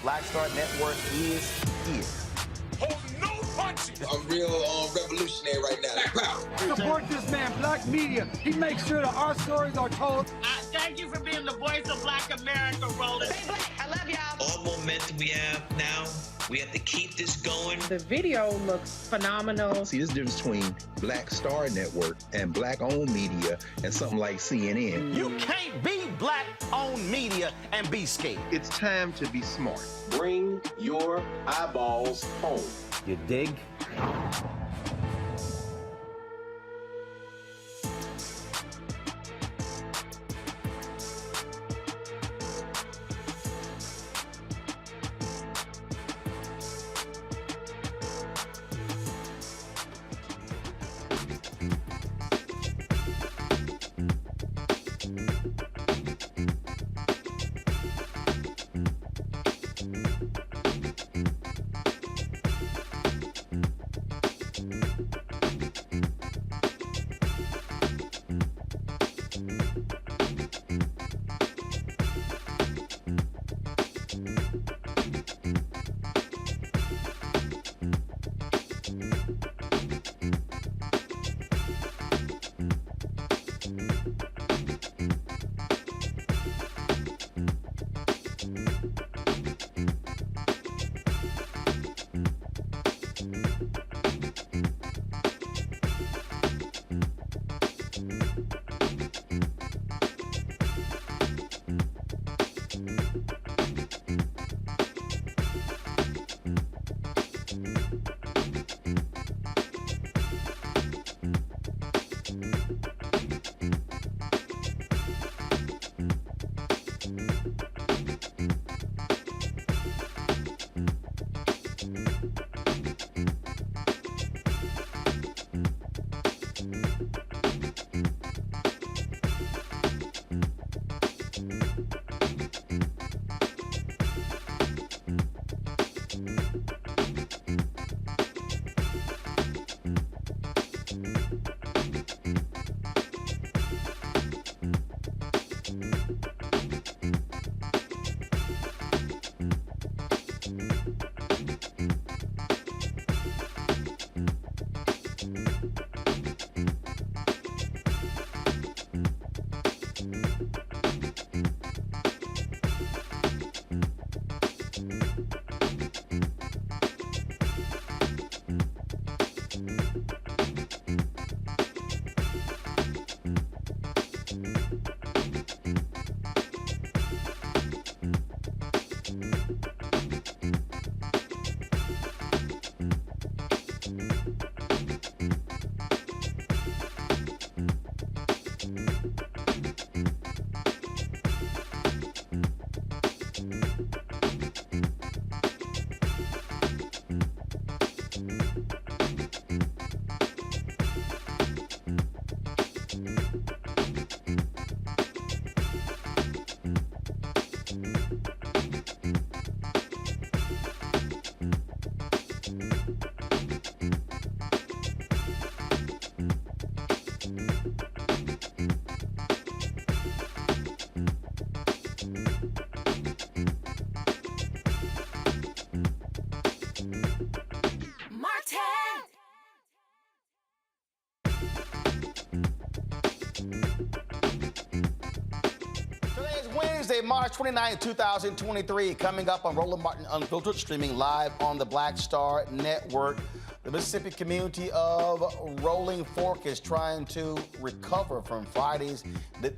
Black Star Network is here. Hold no punches! I'm real revolutionary right now. Black power. Support this man, Black Media. He makes sure that our stories are told. Thank you for being the voice of Black America, Roland. Stay black. I love y'all. All momentum we have now, we have to keep this going. The video looks phenomenal. See, this difference between Black Star Network and Black-owned media and something like CNN. You can't be Black-owned media and be scared. It's time to be smart. Bring your eyeballs home. You dig? Tuesday, March 29, 2023, coming up on Roland Martin Unfiltered, streaming live on the Black Star Network. The Mississippi community of Rolling Fork is trying to recover from Friday's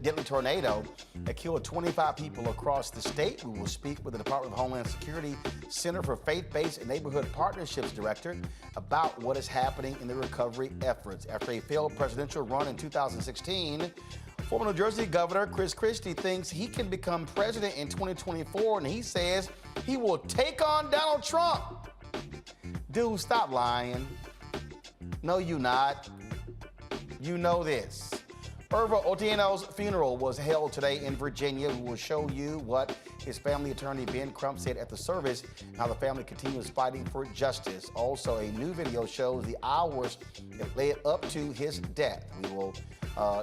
deadly tornado that killed 25 people across the state. We will speak with the Department of Homeland Security Center for Faith-Based and Neighborhood Partnerships Director about what is happening in the recovery efforts. After a failed presidential run in 2016, former New Jersey Governor Chris Christie thinks he can become president in 2024, and he says he will take on Donald Trump. Dude, stop lying. No, you not. You know this. Irvo Otieno's funeral was held today in Virginia. We will show you what his family attorney, Ben Crump, said at the service, and how the family continues fighting for justice. Also, a new video shows the hours that led up to his death. We will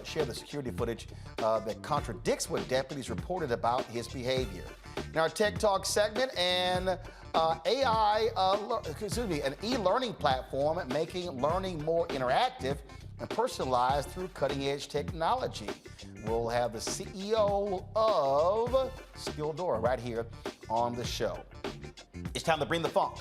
share the security footage that contradicts what deputies reported about his behavior. In our Tech Talk segment, an an e-learning platform making learning more interactive and personalized through cutting-edge technology. We'll have the CEO of Skilldora right here on the show. It's time to bring the funk.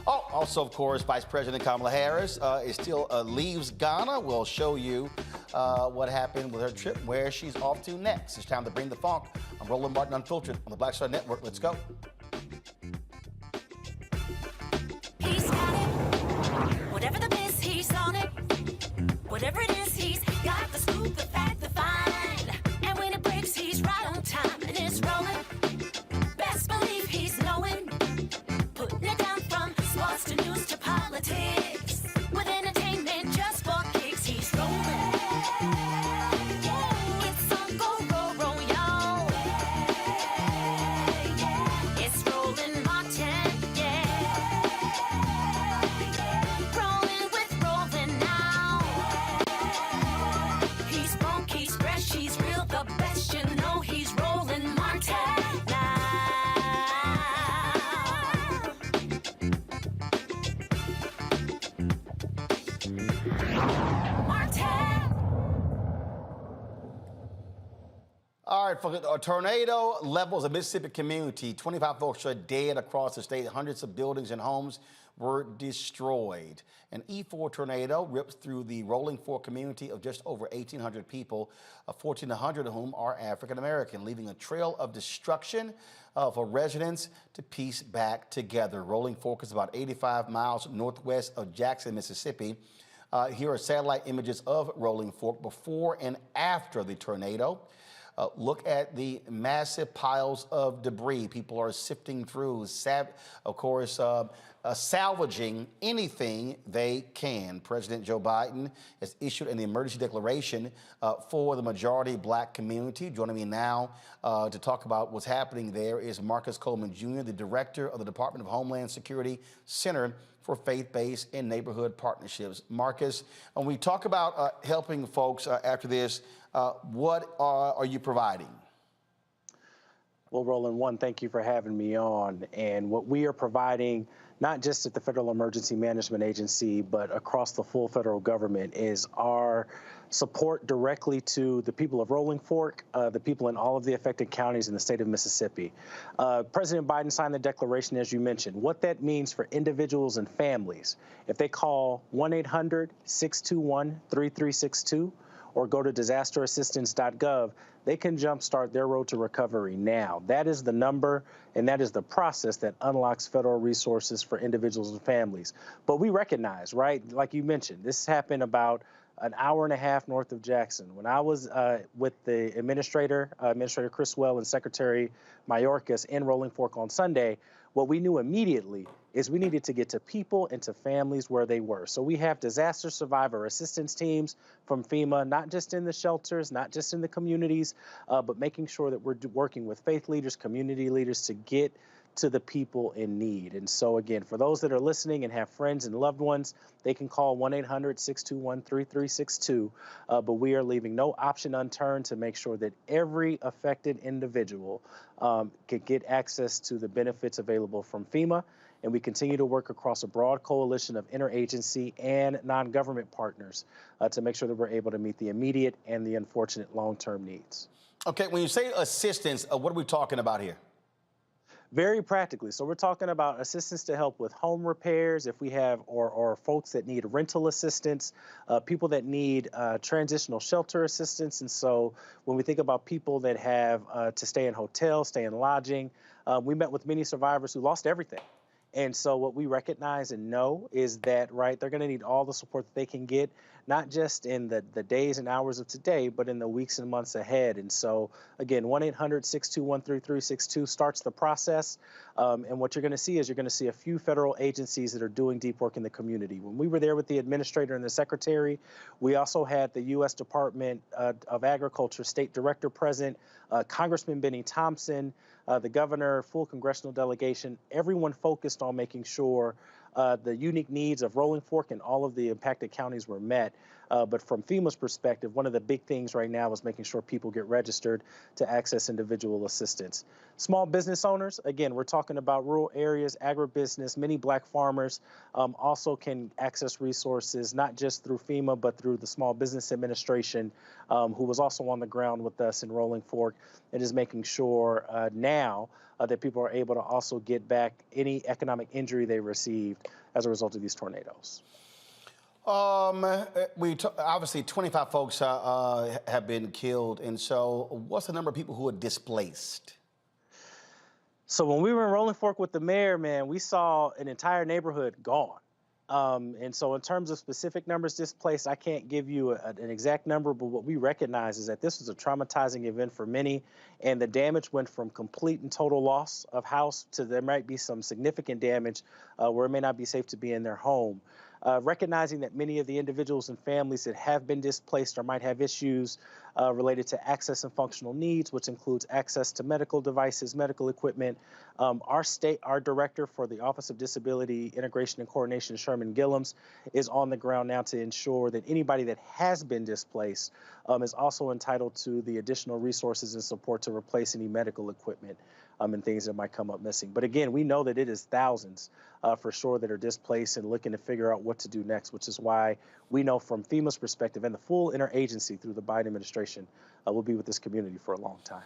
Oh, also, of course, Vice President Kamala Harris is still leaves Ghana. We'll show you what happened with her trip, where she's off to next. It's time to bring the funk. I'm Roland Martin Unfiltered on the Black Star Network. Let's go. He's got it. Whatever the miss, he's on it. Whatever it is, he's got the scoop, the fact, the find. And when it breaks, he's right on time, and it's rolling. Best believe he's knowing. Putting it down from sports to news to politics. With entertainment just for kicks, he's rolling. It's on Go Roll Roll, y'all. It's Roland Martin, yeah. Rolling with Roland now. He's funk, he's fresh, he's real, the best, you know he's Roland Martin now. All right, folks, a tornado levels a Mississippi community. 25 folks are dead across the state. Hundreds of buildings and homes were destroyed. An E4 tornado rips through the Rolling Fork community of just over 1,800 people, 1,400 of whom are African American, leaving a trail of destruction for residents to piece back together. Rolling Fork is about 85 miles northwest of Jackson, Mississippi. Here are satellite images of Rolling Fork before and after the tornado. Look at the massive piles of debris people are sifting through, salvaging anything they can. President Joe Biden has issued an emergency declaration for the majority black community. Joining me now to talk about what's happening there is Marcus Coleman Jr., the director of the Department of Homeland Security Center for Faith-Based and Neighborhood Partnerships. Marcus, when we talk about helping folks after this, what are you providing? Well, Roland, one, thank you for having me on. And what we are providing, not just at the Federal Emergency Management Agency, but across the full federal government, is our support directly to the people of Rolling Fork, the people in all of the affected counties in the state of Mississippi. President Biden signed the declaration, as you mentioned. What that means for individuals and families, if they call 1-800-621-3362 or go to disasterassistance.gov, they can jumpstart their road to recovery now. That is the number, and that is the process that unlocks federal resources for individuals and families. But we recognize, right, like you mentioned, this happened about an hour and a half north of Jackson. When I was with the Administrator Criswell, and Secretary Mayorkas in Rolling Fork on Sunday, what we knew immediately is we needed to get to people and to families where they were. So we have disaster survivor assistance teams from FEMA, not just in the shelters, not just in the communities, but making sure that we're working with faith leaders, community leaders to get to the people in need. And so again, for those that are listening and have friends and loved ones, they can call 1-800-621-3362. But we are leaving no option unturned to make sure that every affected individual can get access to the benefits available from FEMA. And we continue to work across a broad coalition of interagency and non-government partners to make sure that we're able to meet the immediate and the unfortunate long-term needs. Okay, when you say assistance, what are we talking about here? Very practically. So we're talking about assistance to help with home repairs if we have, or folks that need rental assistance, people that need transitional shelter assistance. And so when we think about people that have to stay in hotels, stay in lodging, we met with many survivors who lost everything. And so what we recognize and know is that, right, they're going to need all the support that they can get, not just in the days and hours of today, but in the weeks and months ahead. And so, again, 1-800-621-3362 starts the process. And what you're going to see is you're going to see a few federal agencies that are doing deep work in the community. When we were there with the administrator and the secretary, we also had the U.S. Department of Agriculture State Director present, Congressman Benny Thompson, the governor, full congressional delegation, everyone focused on making sure the unique needs of Rolling Fork and all of the impacted counties were met. But from FEMA's perspective, one of the big things right now is making sure people get registered to access individual assistance. Small business owners, again, we're talking about rural areas, agribusiness, many Black farmers also can access resources, not just through FEMA, but through the Small Business Administration, who was also on the ground with us in Rolling Fork, and is making sure now that people are able to also get back any economic injury they received as a result of these tornadoes. Obviously 25 folks have been killed, and so what's the number of people who are displaced? So when we were in Rolling Fork with the mayor, man, we saw an entire neighborhood gone. And so in terms of specific numbers displaced, I can't give you an exact number, but what we recognize is that this was a traumatizing event for many, and the damage went from complete and total loss of house to there might be some significant damage where it may not be safe to be in their home. Recognizing that many of the individuals and families that have been displaced or might have issues related to access and functional needs, which includes access to medical devices, medical equipment. Our director for the Office of Disability Integration and Coordination, Sherman Gillums, is on the ground now to ensure that anybody that has been displaced is also entitled to the additional resources and support to replace any medical equipment and things that might come up missing. But again, we know that it is thousands for sure that are displaced and looking to figure out what to do next, which is why we know from FEMA's perspective and the full interagency through the Biden administration will be with this community for a long time.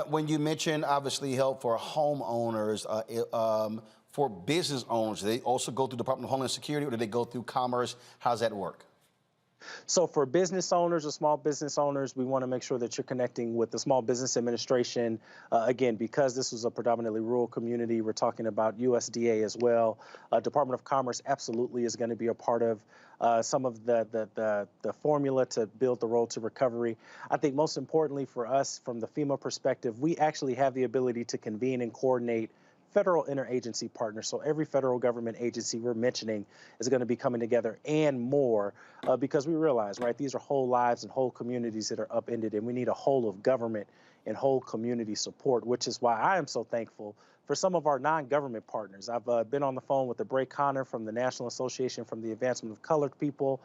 When you mention obviously help for homeowners, for business owners, do they also go through the Department of Homeland Security, or do they go through Commerce? How's that work? So for business owners or small business owners, we want to make sure that you're connecting with the Small Business Administration. Again, because this was a predominantly rural community, we're talking about USDA as well. Department of Commerce absolutely is going to be a part of some of the formula to build the road to recovery. I think most importantly for us, from the FEMA perspective, we actually have the ability to convene and coordinate federal interagency partners. So every federal government agency we're mentioning is going to be coming together and more because we realize, right, these are whole lives and whole communities that are upended, and we need a whole of government and whole community support, which is why I am so thankful for some of our non-government partners. I've been on the phone with Bray Connor from the National Association for the Advancement of Colored People,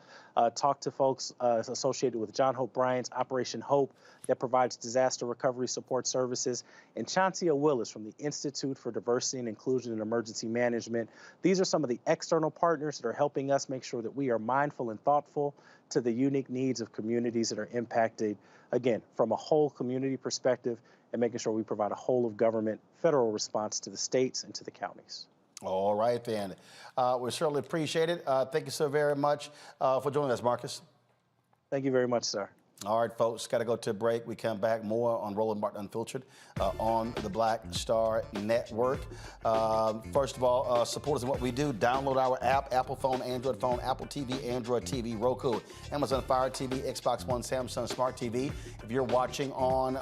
talked to folks associated with John Hope Bryant's Operation Hope that provides disaster recovery support services, and Chauncia Willis from the Institute for Diversity and Inclusion and Emergency Management. These are some of the external partners that are helping us make sure that we are mindful and thoughtful to the unique needs of communities that are impacted, again, from a whole community perspective, and making sure we provide a whole of government federal response to the states and to the counties. All right, then. We certainly appreciate it. Thank you so very much for joining us, Marcus. Thank you very much, sir. All right, folks, got to go to a break. We come back more on Roland Martin Unfiltered on the Black Star Network. First of all, support us in what we do. Download our app, Apple phone, Android phone, Apple TV, Android TV, Roku, Amazon Fire TV, Xbox One, Samsung Smart TV. If you're watching on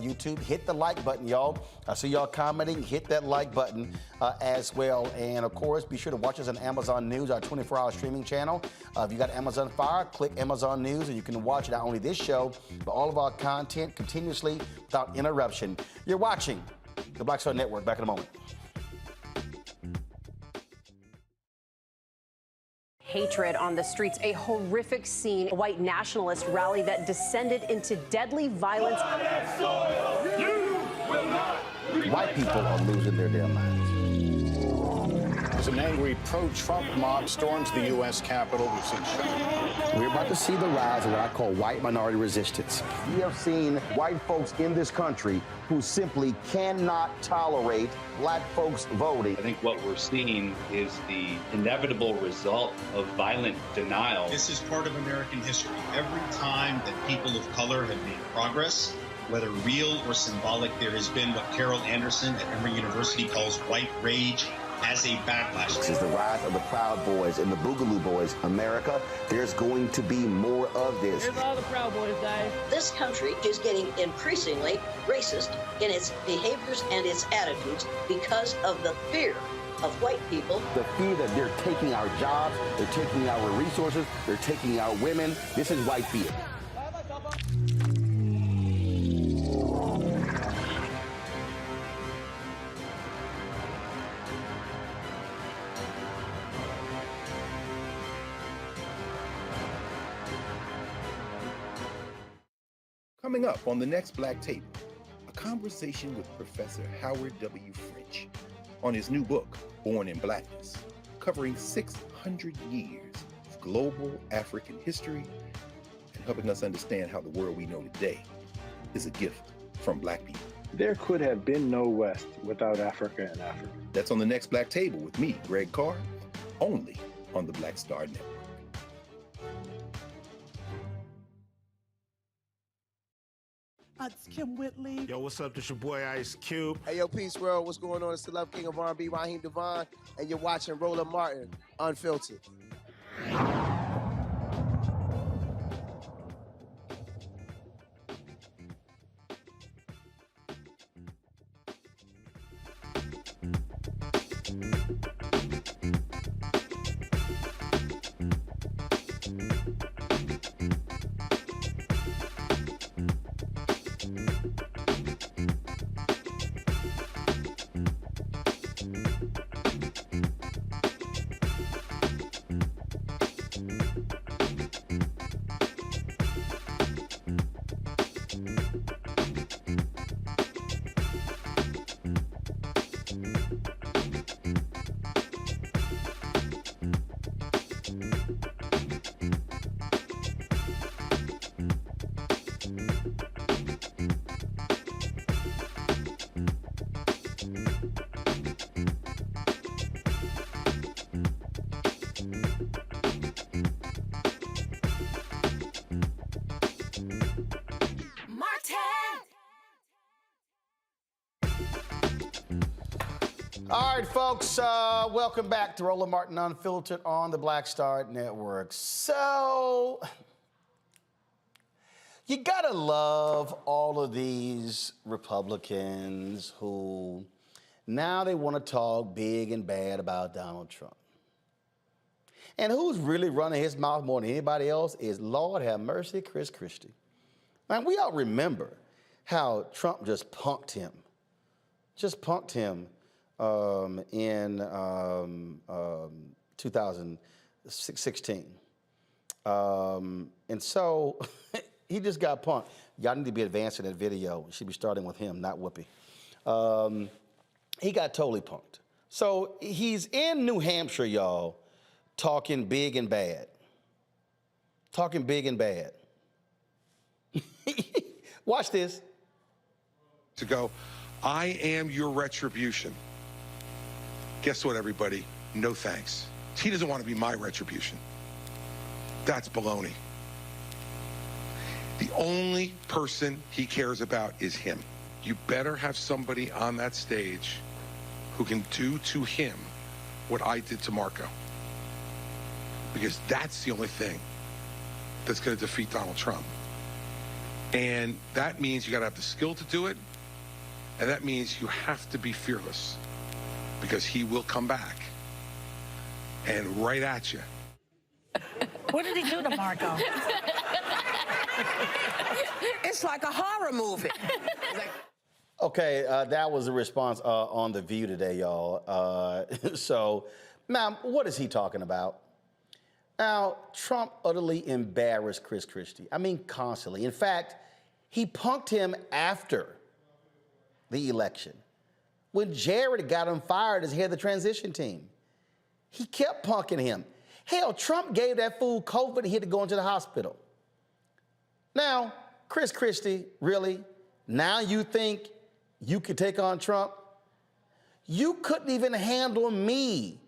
YouTube, hit the like button, y'all. I see y'all commenting. Hit that like button as well. And, of course, be sure to watch us on Amazon News, our 24-hour streaming channel. If you got Amazon Fire, click Amazon News, and you can watch not only this show, but all of our content continuously without interruption. You're watching the Black Star Network. Back in a moment. Hatred on the streets, a horrific scene, a white nationalist rally that descended into deadly violence. White people are losing their damn minds. As an angry pro-Trump mob storms the U.S. Capitol, we've seen shots. We're about to see the rise of what I call white minority resistance. We have seen white folks in this country who simply cannot tolerate black folks voting. I think what we're seeing is the inevitable result of violent denial. This is part of American history. Every time that people of color have made progress, whether real or symbolic, there has been what Carol Anderson at Emory University calls white rage as a backlash. This is the rise of the Proud Boys and the Boogaloo Boys. America, there's going to be more of this. Here's all the Proud Boys, guys. This country is getting increasingly racist in its behaviors and its attitudes because of the fear of white people. The fear that they're taking our jobs, they're taking our resources, they're taking our women. This is white fear. Coming up on the next Black Table, a conversation with Professor Howard W. French on his new book, Born in Blackness, covering 600 years of global African history and helping us understand how the world we know today is a gift from Black people. There could have been no West without Africa and Africa. That's on the next Black Table with me, Greg Carr, only on the Black Star Network. It's Kim Whitley. Yo, what's up? This your boy Ice Cube. Hey, yo, Peace World. What's going on? It's the Love King of R&B, Raheem Devon, and you're watching Roland Martin, Unfiltered. All right, folks, welcome back to Roland Martin Unfiltered on the Black Star Network. So, you gotta love all of these Republicans who now they want to talk big and bad about Donald Trump. And who's really running his mouth more than anybody else is, Lord have mercy, Chris Christie. Man, we all remember how Trump just punked him. In 2016. And so he just got punked. Y'all need to be advancing that video. You should be starting with him, not Whoopi. He got totally punked. So he's in New Hampshire, y'all, talking big and bad. Talking big and bad. Watch this. To go, I am your retribution. Guess what, everybody? No thanks. He doesn't want to be my retribution. That's baloney. The only person he cares about is him. You better have somebody on that stage who can do to him what I did to Marco. Because that's the only thing that's going to defeat Donald Trump. And that means you got to have the skill to do it. And that means you have to be fearless. Because he will come back and right at you. What did he do to Marco? It's like a horror movie. Okay, that was a response on The View today, y'all. So, now, what is he talking about? Now, Trump utterly embarrassed Chris Christie. I mean, constantly. In fact, he punked him after the election, when Jared got him fired as head of the transition team. He kept punking him. Hell, Trump gave that fool COVID and he had to go into the hospital. Now, Chris Christie, really? Now you think you could take on Trump? You couldn't even handle me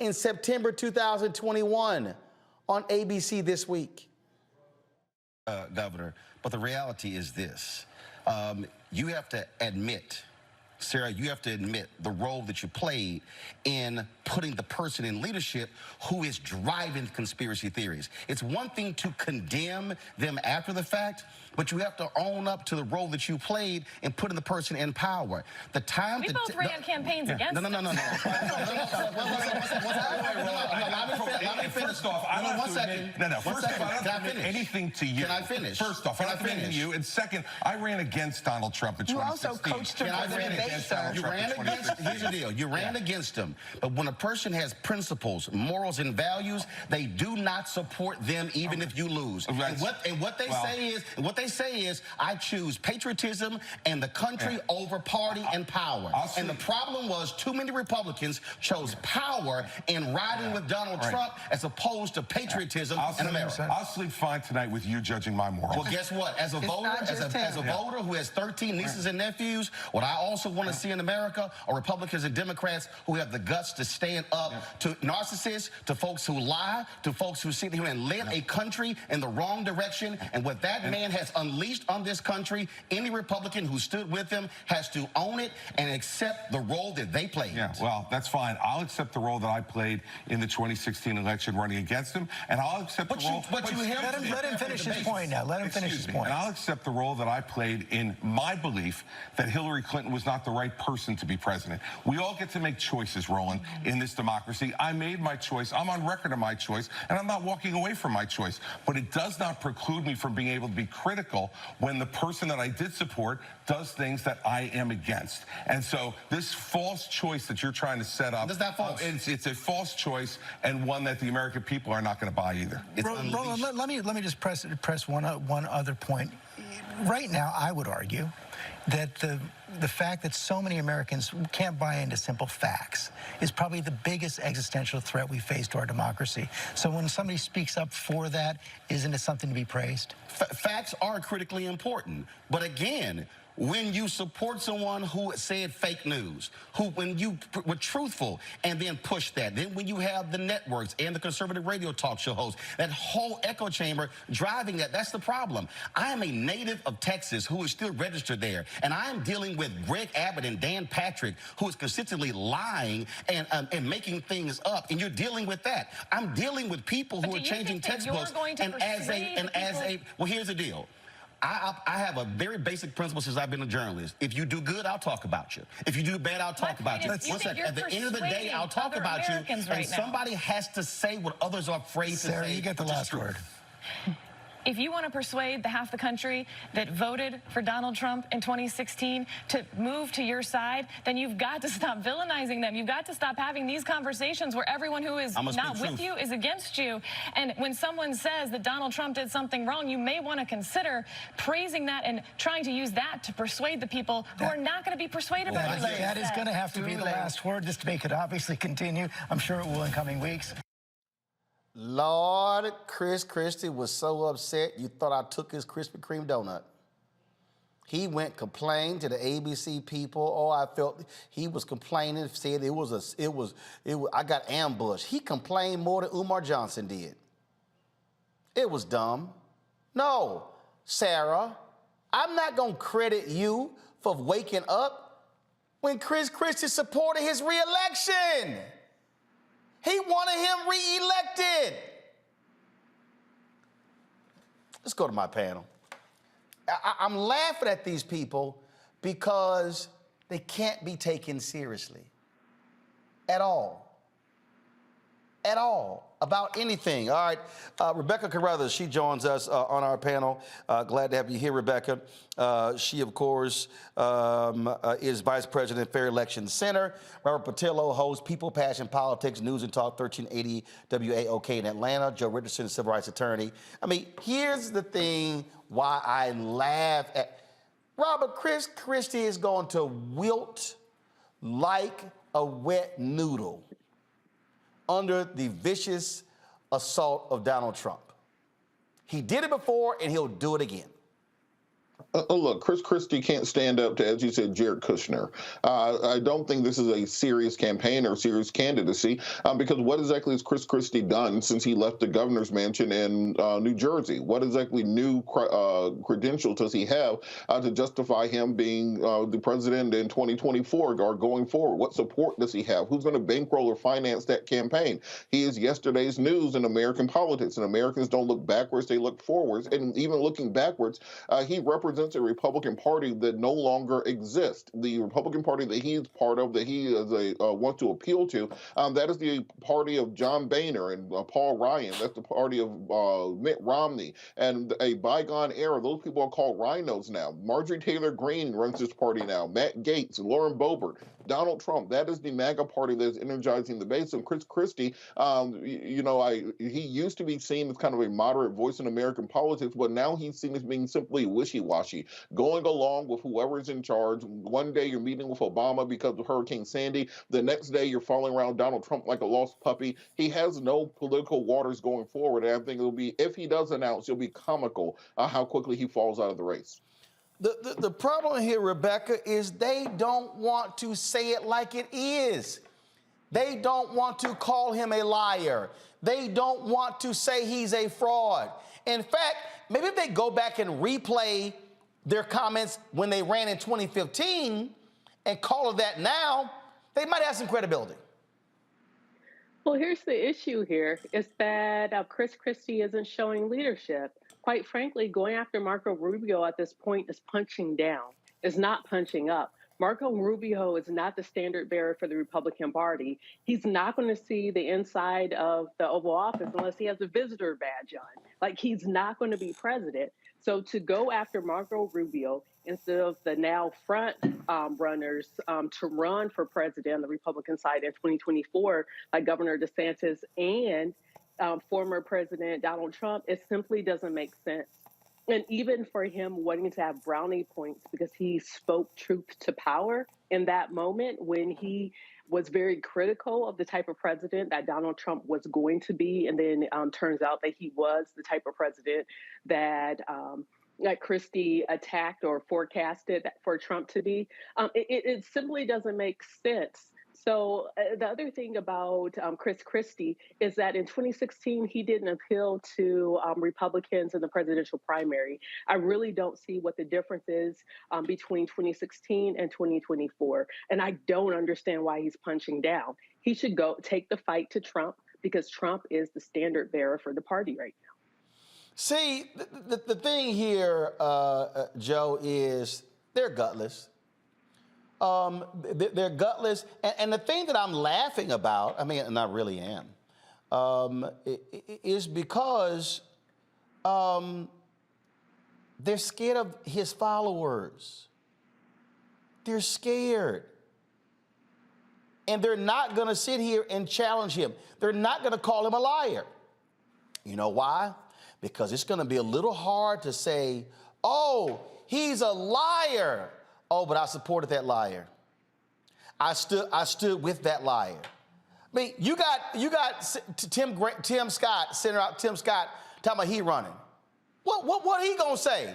in September 2021 on ABC This Week. Governor, but the reality is this. You have to admit, Sarah, you have to admit the role that you played in putting the person in leadership who is driving conspiracy theories. It's one thing to condemn them after the fact, but you have to own up to the role that you played in putting the person in power. The time we both ran campaigns against No. Let me finish. First off, I don't First off, I don't admit anything to you. Can I finish? First off, I don't admit to you. And second, I ran against Donald Trump in 2016. You also coached him for the debate, sir. You ran against, here's the deal, you ran against him. But when a person has principles, morals, and values, they do not support them even if you lose. And what they say is, I choose patriotism and the country over party and power. And the problem was too many Republicans chose power in riding with Donald Trump as opposed to patriotism in America. I'll sleep fine tonight with you judging my morals. Well, guess what? As a voter, as a voter who has 13 nieces and nephews, what I also want to see in America are Republicans and Democrats who have the guts to stand up to narcissists, to folks who lie, to folks who sit here and lead a country in the wrong direction. And what that man has unleashed on this country, any Republican who stood with him has to own it and accept the role that they played. Yeah, well, that's fine. I'll accept the role that I played in the 2016 election running against him, and I'll accept the role... Let him finish his point now. Let him finish his point. And I'll accept the role that I played in my belief that Hillary Clinton was not the right person to be president. We all get to make choices, Roland, in this democracy. I made my choice. I'm on record of my choice, and I'm not walking away from my choice. But it does not preclude me from being able to be critical when the person that I did support does things that I am against. And so this false choice that you're trying to set up, it's a false choice and one that the American people are not going to buy either. Roland, let me just press one other point. Right now, I would argue that the fact that so many Americans can't buy into simple facts is probably the biggest existential threat we face to our democracy. So when somebody speaks up for that, isn't it something to be praised? Facts are critically important. But again, when you support someone who said fake news, when you were truthful and then push that, then when you have the networks and the conservative radio talk show hosts, that whole echo chamber driving that's the problem. I am a native of Texas who is still registered there, and I am dealing with Greg Abbott and Dan Patrick, who is consistently lying and making things up, and you're dealing with that. I'm dealing with people who are changing textbooks, well, here's the deal. I have a very basic principle since I've been a journalist. If you do good, I'll talk about you. If you do bad, I'll talk about you. At the end of the day, I'll talk about you, and somebody has to say what others are afraid to say. Sarah, you get the last word. If you want to persuade the half the country that voted for Donald Trump in 2016 to move to your side, then you've got to stop villainizing them. You've got to stop having these conversations where everyone who is not with you is against you. And when someone says that Donald Trump did something wrong, you may want to consider praising that and trying to use that to persuade the people who are not going to be persuaded by what you said. That is going to have to be the last word, just to make it obviously continue. I'm sure it will in coming weeks. Lord, Chris Christie was so upset you thought I took his Krispy Kreme donut. He went complained to the ABC people. Oh, I felt he was complaining, said I got ambushed. He complained more than Umar Johnson did. It was dumb. No, Sarah, I'm not going to credit you for waking up when Chris Christie supported his reelection. He wanted him reelected. Let's go to my panel. I'm laughing at these people because they can't be taken seriously at all. At all. About anything. All right, Rebecca Carruthers, she joins us on our panel. Glad to have you here, Rebecca. She, of course, is Vice President, Fair Election Center. Robert Patillo hosts People, Passion, Politics, News and Talk, 1380 WAOK in Atlanta. Joe Richardson, civil rights attorney. I mean, here's the thing why I laugh at Robert. Chris Christie is going to wilt like a wet noodle under the vicious assault of Donald Trump. He did it before, and he'll do it again. Look, Chris Christie can't stand up to, as you said, Jared Kushner. I don't think this is a serious campaign or serious candidacy because what exactly has Chris Christie done since he left the governor's mansion in New Jersey? What exactly new credentials does he have to justify him being the president in 2024 or going forward? What support does he have? Who's going to bankroll or finance that campaign? He is yesterday's news in American politics, and Americans don't look backwards, they look forwards. And even looking backwards, he represents a Republican Party that no longer exists. The Republican Party that he is part of, that he is wants to appeal to, that is the party of John Boehner and Paul Ryan. That's the party of Mitt Romney. And a bygone era, those people are called rhinos now. Marjorie Taylor Greene runs this party now. Matt Gaetz, Lauren Boebert, Donald Trump. That is the MAGA party that is energizing the base. And Chris Christie, he used to be seen as kind of a moderate voice in American politics, but now he's seen as being simply wishy-washy, going along with whoever is in charge. One day you're meeting with Obama because of Hurricane Sandy. The next day you're following around Donald Trump like a lost puppy. He has no political waters going forward. And I think it'll be, if he does announce, it'll be comical how quickly he falls out of the race. The problem here, Rebecca, is they don't want to say it like it is. They don't want to call him a liar. They don't want to say he's a fraud. In fact, maybe if they go back and replay their comments when they ran in 2015 and call it that now, they might have some credibility. Well, here's the issue here is that Chris Christie isn't showing leadership. Quite frankly, going after Marco Rubio at this point is punching down, is not punching up. Marco Rubio is not the standard bearer for the Republican Party. He's not going to see the inside of the Oval Office unless he has a visitor badge on. Like, he's not going to be president. So to go after Marco Rubio instead of the now front runners to run for president on the Republican side in 2024, like Governor DeSantis and former President Donald Trump, it simply doesn't make sense. And even for him wanting to have brownie points because he spoke truth to power in that moment when he was very critical of the type of president that Donald Trump was going to be. And then turns out that he was the type of president that Christie attacked or forecasted for Trump to be. It simply doesn't make sense. So the other thing about Chris Christie is that in 2016, he didn't appeal to Republicans in the presidential primary. I really don't see what the difference is between 2016 and 2024. And I don't understand why he's punching down. He should go take the fight to Trump because Trump is the standard bearer for the party right now. See, the thing here, Joe, is they're gutless. They're gutless. And the thing that I'm laughing about, I mean, and I really am, is because they're scared of his followers. They're scared. And they're not going to sit here and challenge him. They're not going to call him a liar. You know why? Because it's going to be a little hard to say, oh, he's a liar. Oh, but I supported that liar. I stood with that liar. I mean, you got Tim Scott, Senator Tim Scott, talking about he running. What he gonna say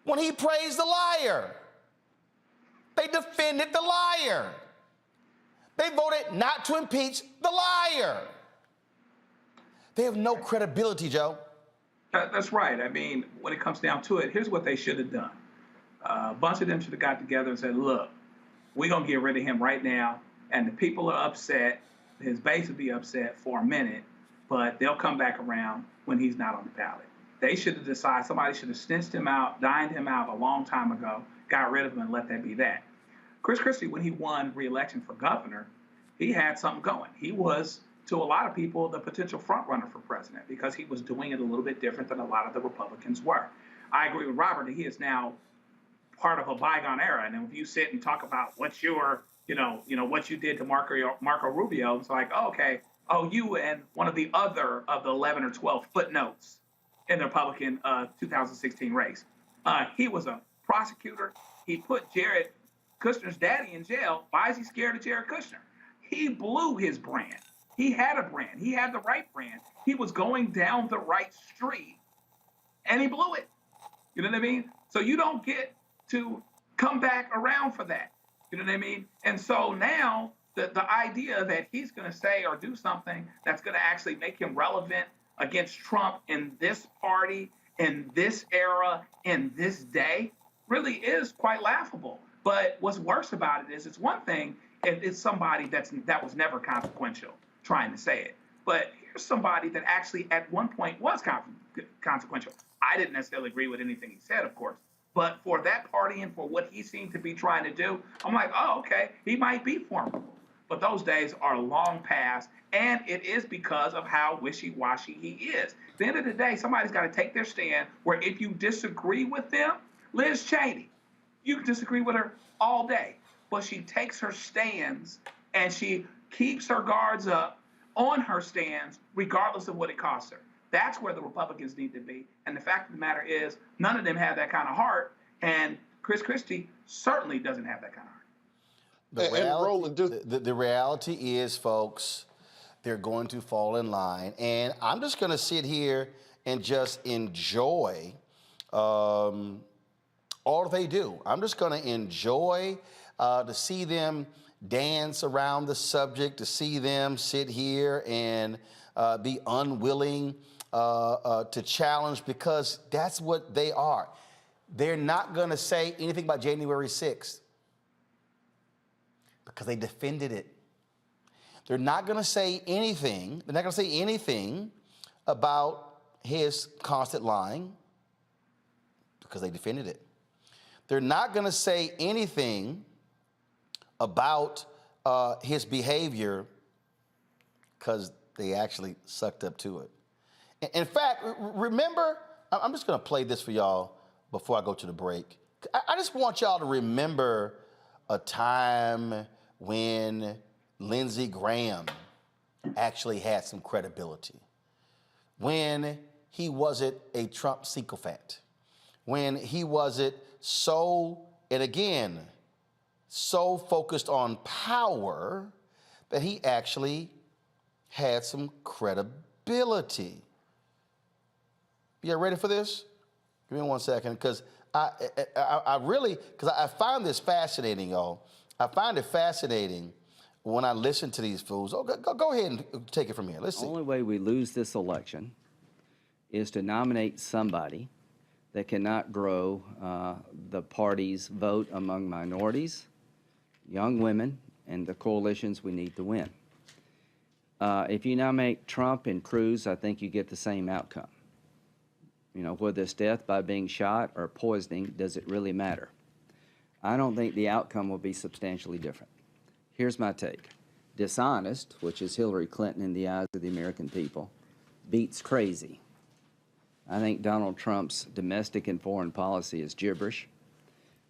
when he praised the liar? They defended the liar. They voted not to impeach the liar. They have no credibility, Joe. That's right. I mean, when it comes down to it, here's what they should have done. A bunch of them should have got together and said, look, we're going to get rid of him right now. And the people are upset. His base will be upset for a minute, but they'll come back around when he's not on the ballot. They should have decided, somebody should have snitched him out, dined him out a long time ago, got rid of him and let that be that. Chris Christie, when he won re-election for governor, he had something going. He was, to a lot of people, the potential front runner for president because he was doing it a little bit different than a lot of the Republicans were. I agree with Robert that he is now part of a bygone era. And if you sit and talk about what your, what you did to Marco Rubio, it's like, oh, okay, oh, you and one of the other of the 11 or 12 footnotes in the Republican 2016 race. He was a prosecutor. He put Jared Kushner's daddy in jail. Why is he scared of Jared Kushner? He blew his brand. He had a brand. He had the right brand. He was going down the right street, and he blew it. You know what I mean? So you don't get to come back around for that. You know what I mean? And so now the idea that he's going to say or do something that's going to actually make him relevant against Trump in this party, in this era, in this day, really is quite laughable. But what's worse about it is it's one thing if it's somebody that was never consequential trying to say it. But here's somebody that actually at one point was consequential. I didn't necessarily agree with anything he said, of course. But for that party and for what he seemed to be trying to do, I'm like, oh, okay, he might be formidable. But those days are long past, and it is because of how wishy-washy he is. At the end of the day, somebody's got to take their stand where if you disagree with them, Liz Cheney, you can disagree with her all day, but she takes her stands and she keeps her guards up on her stands regardless of what it costs her. That's where the Republicans need to be. And the fact of the matter is, none of them have that kind of heart, and Chris Christie certainly doesn't have that kind of heart. The reality is, folks, they're going to fall in line. And I'm just going to sit here and just enjoy all they do. I'm just going to enjoy to see them dance around the subject, to see them sit here and be unwilling to challenge, because that's what they are. They're not going to say anything about January 6th because they defended it. They're not going to say anything. They're not going to say anything about his constant lying because they defended it. They're not going to say anything about his behavior because they actually sucked up to it. In fact, remember, I'm just going to play this for y'all before I go to the break. I just want y'all to remember a time when Lindsey Graham actually had some credibility, when he wasn't a Trump sycophant, when he wasn't so, and again, so focused on power that he actually had some credibility. You ready for this? Give me 1 second, because I really, because I find this fascinating, y'all. I find it fascinating when I listen to these fools. Oh, go ahead and take it from here. Let's see. The only way we lose this election is to nominate somebody that cannot grow the party's vote among minorities, young women, and the coalitions we need to win. If you nominate Trump and Cruz, I think you get the same outcome. You know, whether it's death by being shot or poisoning, does it really matter? I don't think the outcome will be substantially different. Here's my take. Dishonest, which is Hillary Clinton in the eyes of the American people, beats crazy. I think Donald Trump's domestic and foreign policy is gibberish.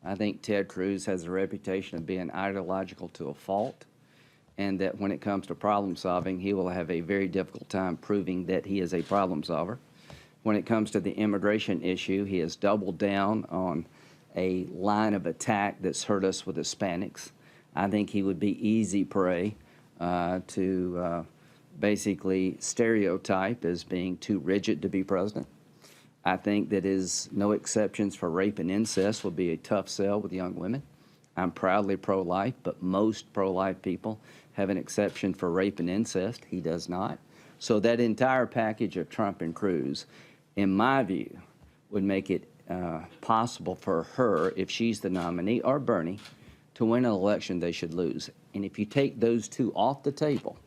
I think Ted Cruz has a reputation of being ideological to a fault, and that when it comes to problem solving, he will have a very difficult time proving that he is a problem solver. When it comes to the immigration issue, he has doubled down on a line of attack that's hurt us with Hispanics. I think he would be easy prey to basically stereotype as being too rigid to be president. I think that his no exceptions for rape and incest will be a tough sell with young women. I'm proudly pro-life, but most pro-life people have an exception for rape and incest. He does not. So that entire package of Trump and Cruz, in my view, would make it possible for her, if she's the nominee, or Bernie, to win an election they should lose. And if you take those two off the table,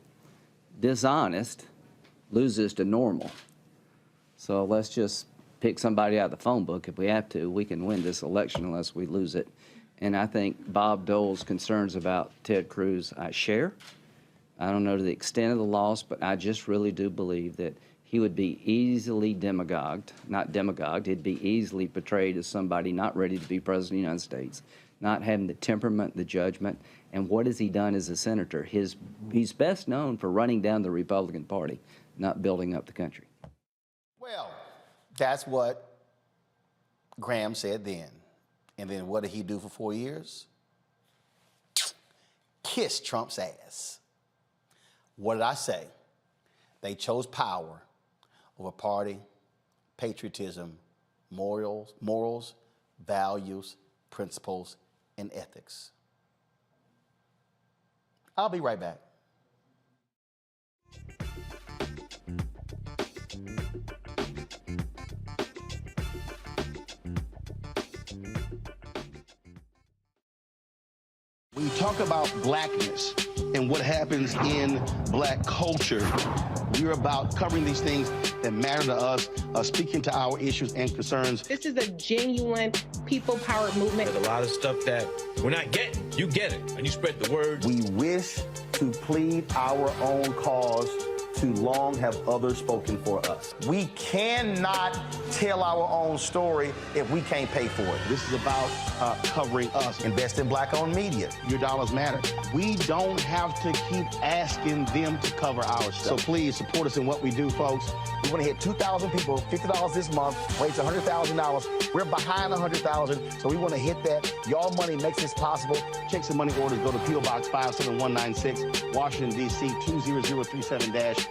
dishonest loses to normal. So let's just pick somebody out of the phone book. If we have to, we can win this election unless we lose it. And I think Bob Dole's concerns about Ted Cruz I share. I don't know to the extent of the loss, but I just really do believe that he would be easily demagogued, he'd be easily portrayed as somebody not ready to be president of the United States, not having the temperament, the judgment. And what has he done as a senator? He's best known for running down the Republican Party, not building up the country. Well, that's what Graham said then. And then what did he do for 4 years? Kiss Trump's ass. What did I say? They chose power over party, patriotism, morals, values, principles, and ethics. I'll be right back. When you talk about blackness and what happens in black culture, we're about covering these things that matter to us, speaking to our issues and concerns. This is a genuine people-powered movement. There's a lot of stuff that we're not getting. You get it, and you spread the word. We wish to plead our own cause. Too long have others spoken for us. We cannot tell our own story if we can't pay for it. This is about covering us. Invest in black-owned media. Your dollars matter. We don't have to keep asking them to cover our stuff. So please support us in what we do, folks. We want to hit 2,000 people, $50 this month, raise $100,000. We're behind 100,000, so we want to hit that. Your money makes this possible. Checks and money orders go to P.O. Box 57196, Washington, D.C. 20037-0196.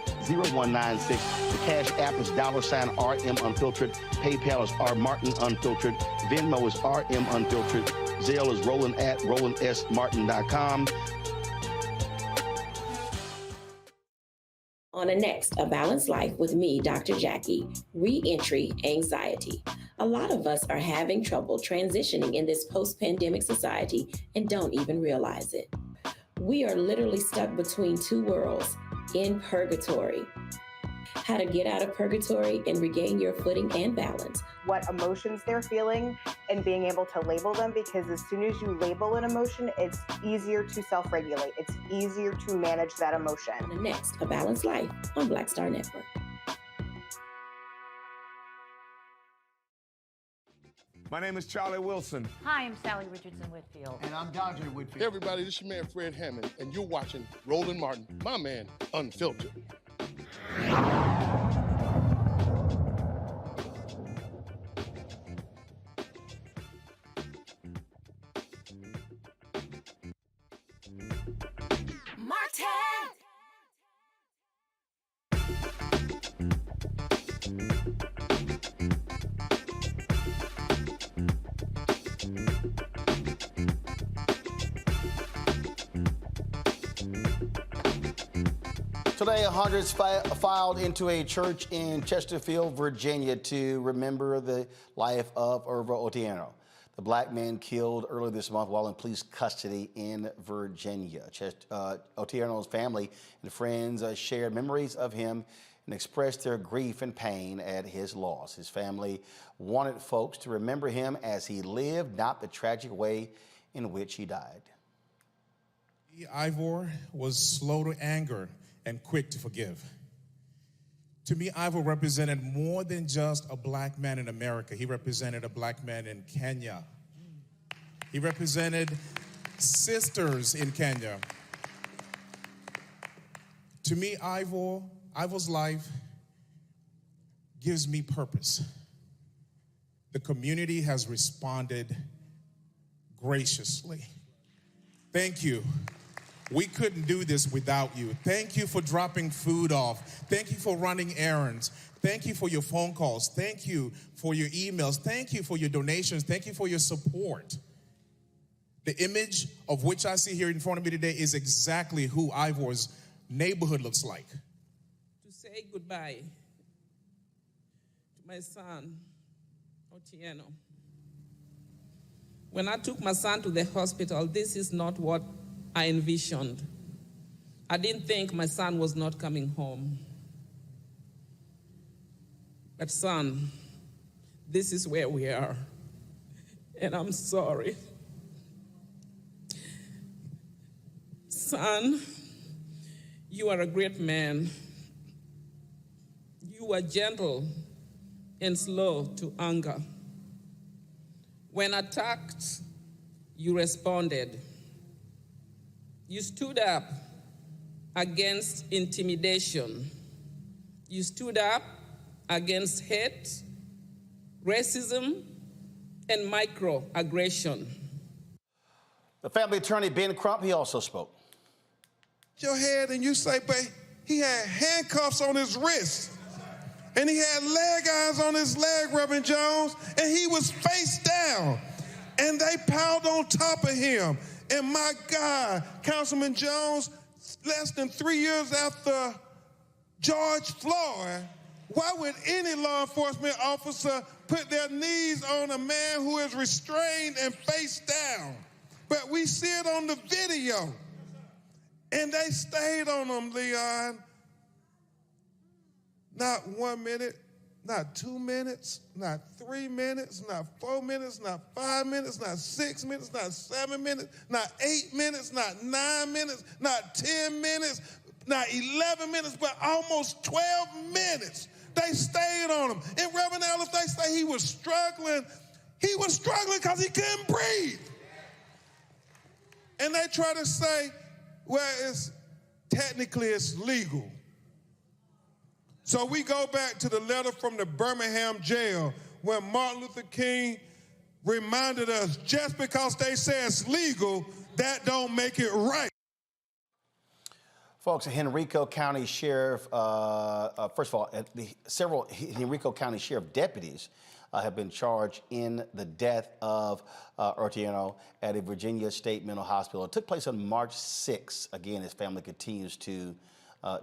The Cash App is $RM Unfiltered. PayPal is R Martin Unfiltered. Venmo is RM Unfiltered. Zelle is Roland at RolandSMartin.com. On the next A Balanced Life with me, Dr. Jackie, Re-Entry Anxiety. A lot of us are having trouble transitioning in this post-pandemic society and don't even realize it. We are literally stuck between two worlds, in purgatory. How to get out of purgatory and regain your footing and balance. What emotions they're feeling and being able to label them, because as soon as you label an emotion, it's easier to self-regulate. It's easier to manage that emotion. The next, A Balanced Life on Black Star Network. My name is Charlie Wilson. Hi, I'm Sally Richardson Whitfield. And I'm Dondre Whitfield. Hey everybody, this is your man Fred Hammond, and you're watching Roland Martin, my man, Unfiltered. Today, hundreds filed into a church in Chesterfield, Virginia, to remember the life of Irvo Otieno, the black man killed earlier this month while in police custody in Virginia. Otieno's family and friends shared memories of him and expressed their grief and pain at his loss. His family wanted folks to remember him as he lived, not the tragic way in which he died. Irvo was slow to anger and quick to forgive. To me, Irvo represented more than just a black man in America. He represented a black man in Kenya. He represented sisters in Kenya. To me, Irvo's life gives me purpose. The community has responded graciously. Thank you. We couldn't do this without you. Thank you for dropping food off. Thank you for running errands. Thank you for your phone calls. Thank you for your emails. Thank you for your donations. Thank you for your support. The image of which I see here in front of me today is exactly who Irvo's neighborhood looks like. To say goodbye to my son, Otieno. When I took my son to the hospital, this is not what I envisioned. I didn't think my son was not coming home. But son, this is where we are. And I'm sorry. Son, you are a great man. You are gentle and slow to anger. When attacked, you responded. You stood up against intimidation. You stood up against hate, racism, and microaggression. The family attorney, Ben Crump, he also spoke. your head and you say, but he had handcuffs on his wrist. And he had leg irons on his leg, Reverend Jones, and he was face down. And they piled on top of him. And my God, Councilman Jones, less than 3 years after George Floyd, why would any law enforcement officer put their knees on a man who is restrained and face down? But we see it on the video. And they stayed on him, Leon. Not 1 minute, not 2 minutes, not 3 minutes, not 4 minutes, not 5 minutes, not 6 minutes, not 7 minutes, not 8 minutes, not 9 minutes, not 10 minutes, not 11 minutes, but almost 12 minutes. They stayed on him. And Reverend Ellis, they say he was struggling because he couldn't breathe. And they try to say, well, technically it's legal. So we go back to the letter from the Birmingham jail when Martin Luther King reminded us, just because they say it's legal, that don't make it right. Folks, Henrico County Sheriff, first of all, several Henrico County Sheriff deputies have been charged in the death of Otieno at a Virginia State Mental Hospital. It took place on March 6th. Again, his family continues to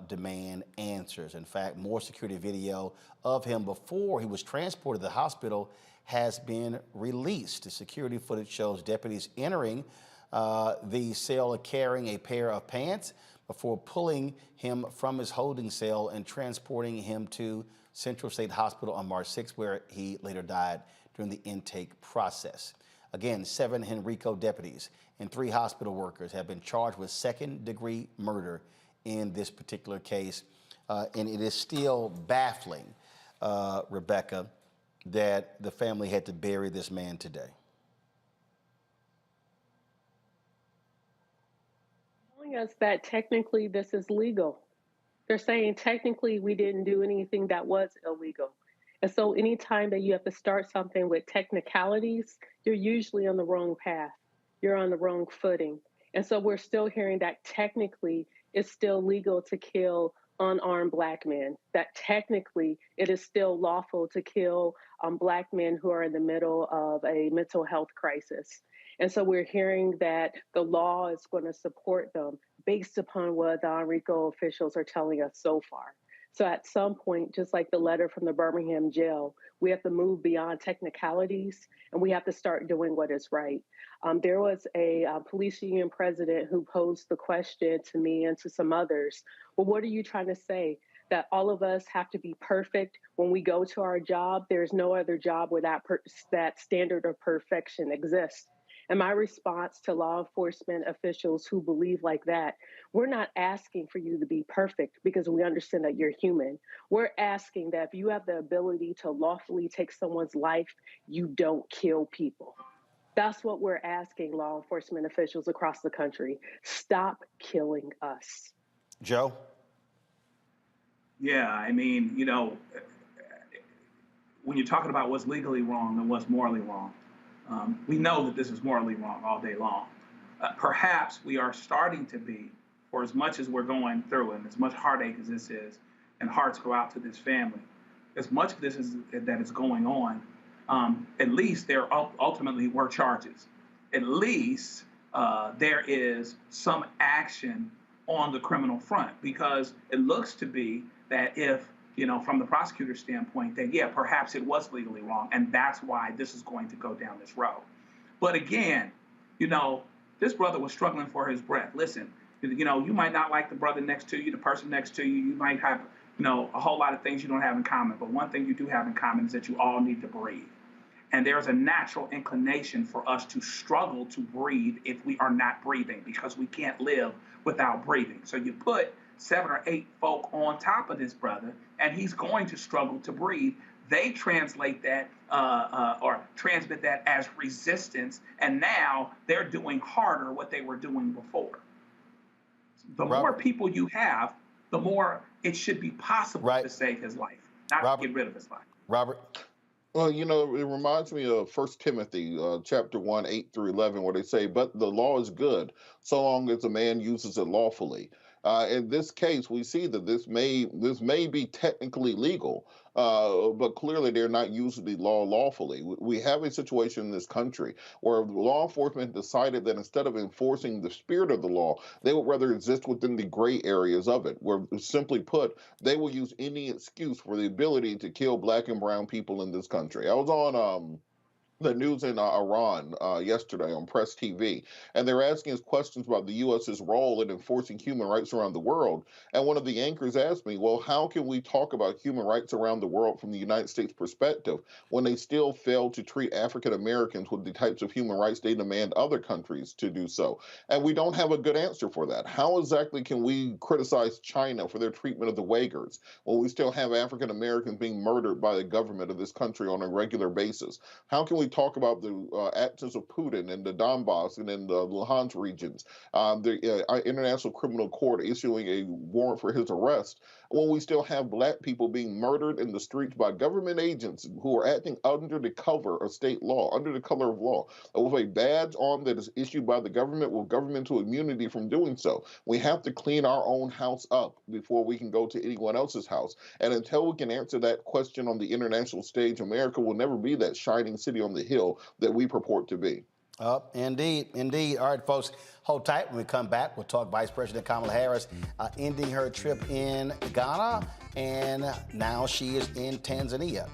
demand answers. In fact, more security video of him before he was transported to the hospital has been released. The security footage shows deputies entering the cell carrying a pair of pants before pulling him from his holding cell and transporting him to Central State Hospital on March 6th, where he later died during the intake process. Again, 7 Henrico deputies and 3 hospital workers have been charged with second-degree murder in this particular case. And it is still baffling, Rebecca, that the family had to bury this man today. Telling us that technically this is legal. They're saying technically we didn't do anything that was illegal. And so anytime that you have to start something with technicalities, you're usually on the wrong path. You're on the wrong footing. And so we're still hearing that technically it's still legal to kill unarmed Black men, that technically it is still lawful to kill Black men who are in the middle of a mental health crisis. And so we're hearing that the law is going to support them based upon what the Henrico officials are telling us so far. So at some point, just like the letter from the Birmingham jail, we have to move beyond technicalities and we have to start doing what is right. There was a police union president who posed the question to me and to some others, well, what are you trying to say? That all of us have to be perfect when we go to our job? There's no other job where that standard of perfection exists. And my response to law enforcement officials who believe like that, we're not asking for you to be perfect because we understand that you're human. We're asking that if you have the ability to lawfully take someone's life, you don't kill people. That's what we're asking law enforcement officials across the country. Stop killing us. Joe? Yeah, I mean, you know, when you're talking about what's legally wrong and what's morally wrong, we know that this is morally wrong all day long. Perhaps we are starting to be, for as much as we're going through and as much heartache as this is, and hearts go out to this family, as much of this that is going on, at least there ultimately were charges. At least there is some action on the criminal front, because it looks to be that if, you know, from the prosecutor's standpoint, that, yeah, perhaps it was legally wrong, and that's why this is going to go down this road. But again, you know, this brother was struggling for his breath. Listen, you know, you might not like the brother next to you, the person next to you. You might have, you know, a whole lot of things you don't have in common. But one thing you do have in common is that you all need to breathe. And there's a natural inclination for us to struggle to breathe if we are not breathing, because we can't live without breathing. So you put 7 or 8 folk on top of this brother, and he's going to struggle to breathe. They translate that or transmit that as resistance, and now they're doing harder what they were doing before. The more people you have, the more it should be possible to save his life, not to get rid of his life. Robert? Well, you know, it reminds me of 1 Timothy chapter 1, 8 through 11, where they say, but the law is good so long as a man uses it lawfully. In this case, we see that this may be technically legal, but clearly they're not using the law lawfully. We have a situation in this country where law enforcement decided that instead of enforcing the spirit of the law, they would rather exist within the gray areas of it, where simply put, they will use any excuse for the ability to kill black and brown people in this country. I was on the news in Iran yesterday on Press TV, and they were asking us questions about the U.S.'s role in enforcing human rights around the world. And one of the anchors asked me, well, how can we talk about human rights around the world from the United States perspective when they still fail to treat African Americans with the types of human rights they demand other countries to do so? And we don't have a good answer for that. How exactly can we criticize China for their treatment of the Uyghurs when we still have African Americans being murdered by the government of this country on a regular basis? How can we talk about the actions of Putin in the Donbass and in the Luhansk regions, the International Criminal Court issuing a warrant for his arrest, when we still have black people being murdered in the streets by government agents who are acting under the cover of state law, under the color of law, with a badge on that is issued by the government with governmental immunity from doing so? We have to clean our own house up before we can go to anyone else's house. And until we can answer that question on the international stage, America will never be that shining city on the hill that we purport to be. Indeed, indeed. All right, folks, hold tight. When we come back, we'll talk Vice President Kamala Harris ending her trip in Ghana, and now she is in Tanzania.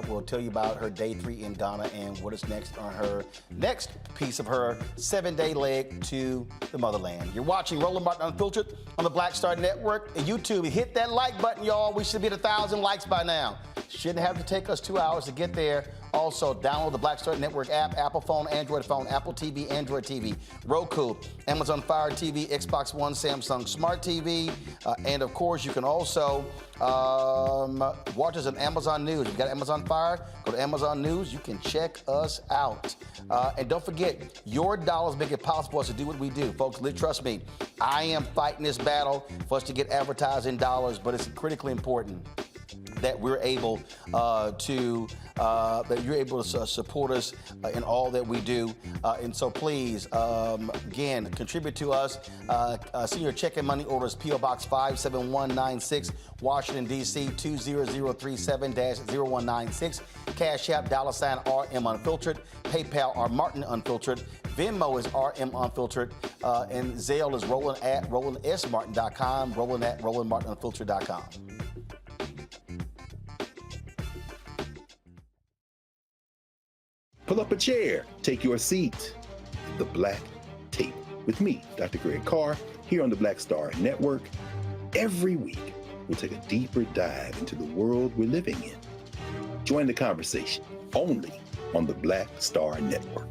We'll tell you about her day 3 in Ghana and what is next on her next piece of her 7-day leg to the motherland. You're watching Roland Martin Unfiltered on the Black Star Network and YouTube. Hit that like button, y'all. We should be at 1,000 likes by now. Shouldn't have to take us 2 hours to get there. Also, download the Black Star Network app, Apple phone, Android phone, Apple TV, Android TV, Roku, Amazon Fire TV, Xbox One, Samsung Smart TV, and of course, you can also watch us on Amazon News. If you got Amazon Fire, go to Amazon News. You can check us out. And don't forget, your dollars make it possible for us to do what we do. Folks, trust me, I am fighting this battle for us to get advertising dollars, but it's critically important that we're able that you're able to support us in all that we do. And so please, again, contribute to us. Send your check and money orders, P.O. Box 57196, Washington, D.C. 20037-0196. Cash App, $RM Unfiltered. PayPal, R Martin Unfiltered. Venmo is RM Unfiltered. And Zelle is Roland at RolandSMartin.com, Roland at RolandMartinUnfiltered.com. Pull up a chair, take your seat. The Black Table with me, Dr. Greg Carr, here on the Black Star Network. Every week, we'll take a deeper dive into the world we're living in. Join the conversation only on the Black Star Network.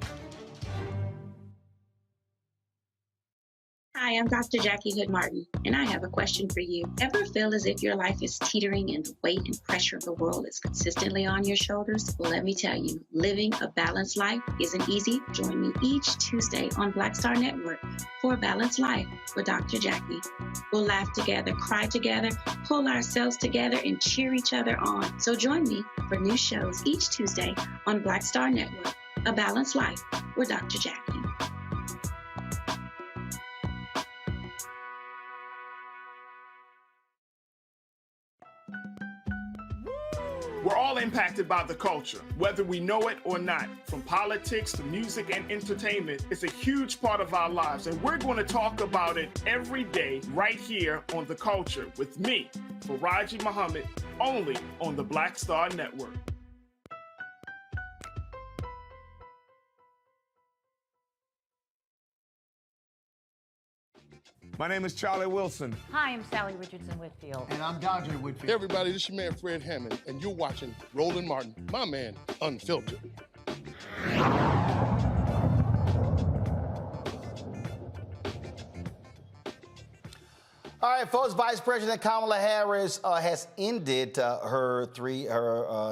Hi, I'm Dr. Jackie Hood Martin, and I have a question for you. Ever feel as if your life is teetering and the weight and pressure of the world is consistently on your shoulders? Well, let me tell you, living a balanced life isn't easy. Join me each Tuesday on Black Star Network for A Balanced Life with Dr. Jackie. We'll laugh together, cry together, pull ourselves together, and cheer each other on. So join me for new shows each Tuesday on Black Star Network, A Balanced Life with Dr. Jackie. We're all impacted by the culture, whether we know it or not. From politics to music and entertainment, it's a huge part of our lives, and we're going to talk about it every day right here on The Culture with me, Faraji Muhammad, only on the Black Star Network. My name is Charlie Wilson. Hi, I'm Sally Richardson Whitfield. And I'm Dodger Whitfield. Hey everybody, this is your man Fred Hammond, and you're watching Roland Martin, my man, Unfiltered. All right, folks, Vice President Kamala Harris has ended her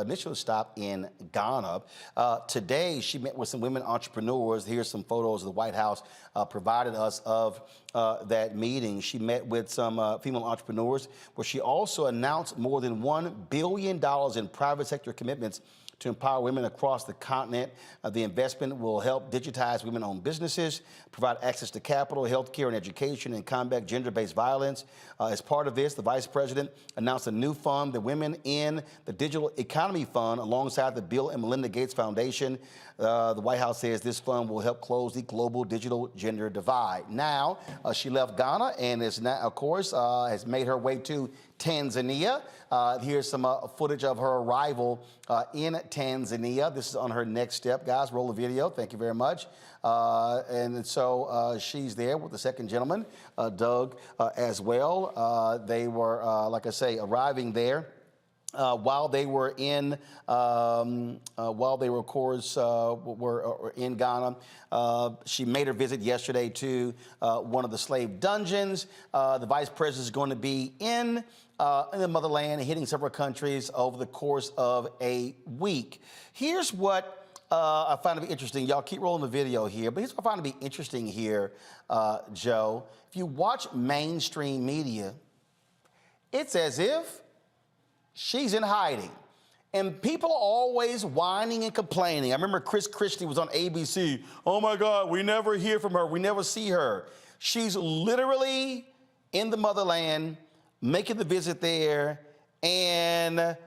initial stop in Ghana. Today, she met with some women entrepreneurs. Here's some photos the White House provided us of that meeting. She met with some female entrepreneurs, where she also announced more than $1 billion in private sector commitments to empower women across the continent. The investment will help digitize women-owned businesses, provide access to capital, health care, and education, and combat gender-based violence. As part of this, the Vice President announced a new fund, the Women in the Digital Economy Fund, alongside the Bill and Melinda Gates Foundation. The White House says this fund will help close the global digital gender divide. Now, she left Ghana and is now, of course, has made her way to Tanzania. Here's some footage of her arrival in Tanzania. This is on her next step. Guys, roll the video. Thank you very much. And so she's there with the second gentleman, Doug, as well. They were, like I say, arriving there. While they were in, of course, were in Ghana, she made her visit yesterday to one of the slave dungeons. The vice president is going to be in the motherland, hitting several countries over the course of a week. Here's what I find to be interesting. Y'all keep rolling the video here, but here's what I find to be interesting here, Joe. If you watch mainstream media, it's as if she's in hiding. And people are always whining and complaining. I remember Chris Christie was on ABC. Oh my God, we never hear from her. We never see her. She's literally in the motherland, making the visit there, and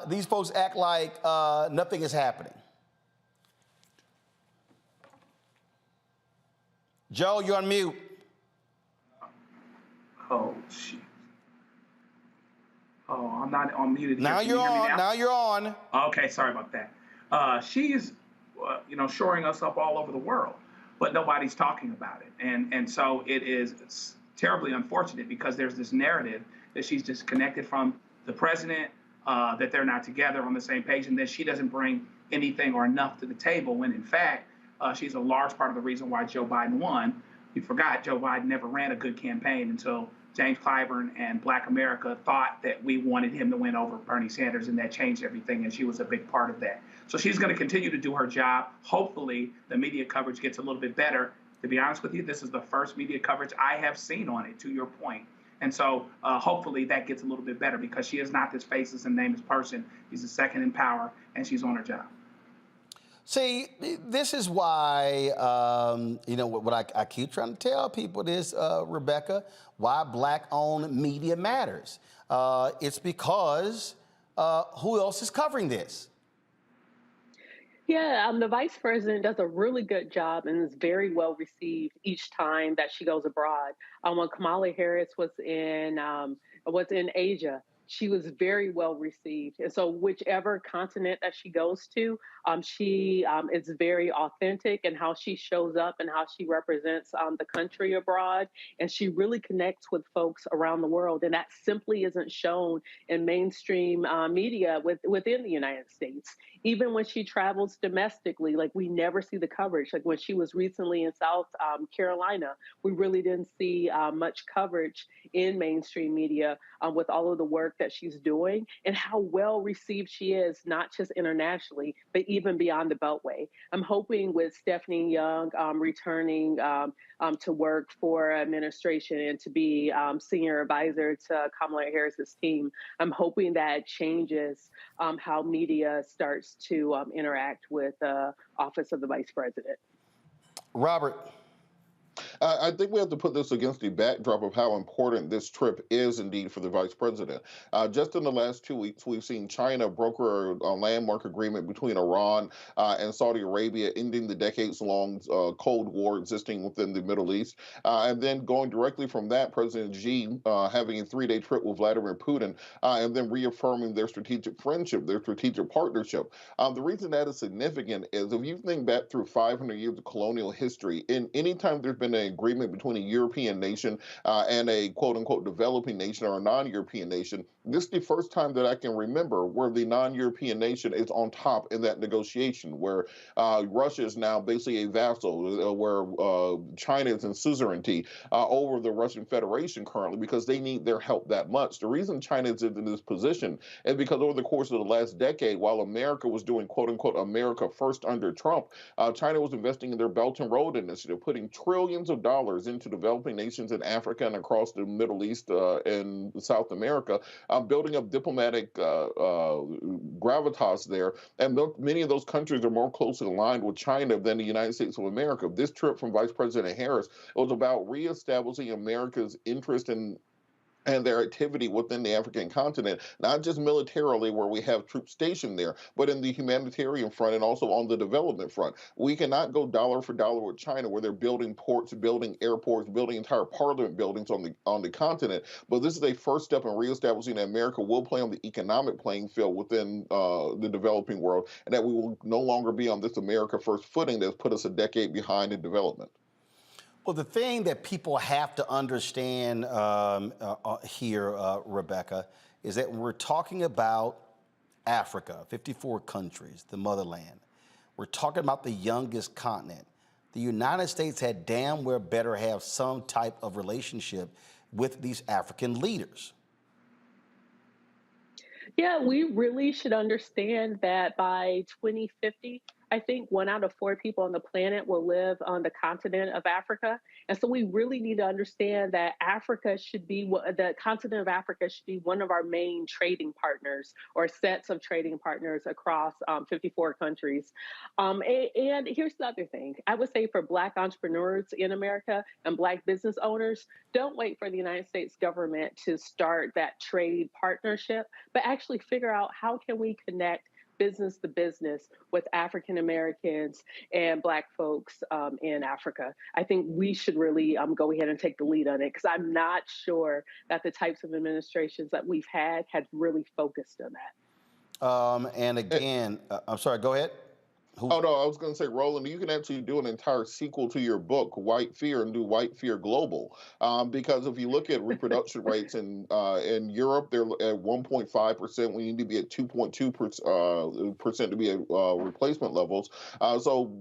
these folks act like nothing is happening. Joe, you're on mute. Oh, shit. Oh, I'm not on muted. Now you're on. Now you're on. Okay, sorry about that. She's, shoring us up all over the world, but nobody's talking about it. And so it's terribly unfortunate because there's this narrative that she's disconnected from the president, that they're not together on the same page, and that she doesn't bring anything or enough to the table, when in fact, she's a large part of the reason why Joe Biden won. You forgot Joe Biden never ran a good campaign until James Clyburn and Black America thought that we wanted him to win over Bernie Sanders, and that changed everything, and she was a big part of that. So she's going to continue to do her job. Hopefully, the media coverage gets a little bit better. To be honest with you, this is the first media coverage I have seen on it, to your point. And so hopefully that gets a little bit better, because she is not this faceless and nameless person. She's the second in power, and she's on her job. See, this is why, what I keep trying to tell people is, Rebecca, why Black-owned media matters. It's because who else is covering this? Yeah, the vice president does a really good job and is very well received each time that she goes abroad. When Kamala Harris was in Asia, she was very well received. And so whichever continent that she goes to, she is very authentic in how she shows up and how she represents the country abroad. And she really connects with folks around the world. And that simply isn't shown in mainstream media within the United States. Even when she travels domestically, like, we never see the coverage. Like when she was recently in South Carolina, we really didn't see much coverage in mainstream media with all of the work that she's doing and how well received she is, not just internationally, but even beyond the Beltway. I'm hoping with Stephanie Young returning to work for administration and to be senior advisor to Kamala Harris's team, I'm hoping that changes how media starts to interact with the office of the vice president. Robert. I think we have to put this against the backdrop of how important this trip is indeed for the vice president. Just in the last 2 weeks, we've seen China broker a landmark agreement between Iran and Saudi Arabia, ending the decades-long Cold War existing within the Middle East. And then going directly from that, President Xi having a 3-day trip with Vladimir Putin, and then reaffirming their strategic friendship, their strategic partnership. The reason that is significant is if you think back through 500 years of colonial history, in any time there's been an agreement between a European nation and a quote-unquote developing nation or a non-European nation, this is the first time that I can remember where the non-European nation is on top in that negotiation, where Russia is now basically a vassal, where China is in suzerainty over the Russian Federation currently because they need their help that much. The reason China is in this position is because over the course of the last decade, while America was doing quote-unquote America first under Trump, China was investing in their Belt and Road Initiative, putting trillions billions of dollars into developing nations in Africa and across the Middle East and South America, building up diplomatic gravitas there. And many of those countries are more closely aligned with China than the United States of America. This trip from Vice President Harris was about reestablishing America's interest in and their activity within the African continent, not just militarily where we have troops stationed there, but in the humanitarian front and also on the development front. We cannot go dollar for dollar with China where they're building ports, building airports, building entire parliament buildings on the continent. But this is a first step in reestablishing that America will play on the economic playing field within the developing world, and that we will no longer be on this America first footing that's put us a decade behind in development. Well, the thing that people have to understand here, Rebecca, is that when we're talking about Africa, 54 countries, the motherland, we're talking about the youngest continent. The United States had damn well better have some type of relationship with these African leaders. Yeah, we really should understand that by 2050, I think 1 out of 4 people on the planet will live on the continent of Africa. And so we really need to understand that the continent of Africa should be one of our main trading partners or sets of trading partners across 54 countries. And here's the other thing. I would say for Black entrepreneurs in America and Black business owners, don't wait for the United States government to start that trade partnership, but actually figure out how can we connect business to business with African Americans and Black folks in Africa. I think we should really go ahead and take the lead on it, because I'm not sure that the types of administrations that we've had really focused on that. And again, I'm sorry, go ahead. Oh, no, I was going to say, Roland, you can actually do an entire sequel to your book, White Fear, and do White Fear Global. Because if you look at reproduction rates in Europe, they're at 1.5%. We need to be at 2.2% to be at replacement levels. So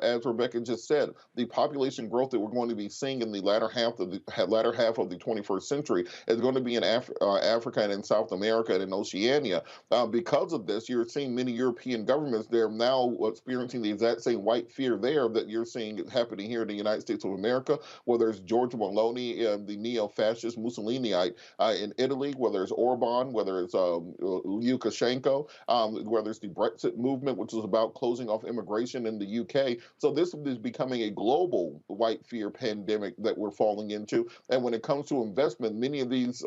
as Rebecca just said, the population growth that we're going to be seeing in the latter half of the 21st century is going to be in Africa and in South America and in Oceania. Because of this, you're seeing many European governments there now experiencing the exact same white fear there that you're seeing happening here in the United States of America, whether it's Giorgia Meloni, the neo-fascist Mussoliniite in Italy, whether it's Orban, whether it's Lukashenko, whether it's the Brexit movement, which is about closing off immigration in the UK. So this is becoming a global white fear pandemic that we're falling into. And when it comes to investment, many of these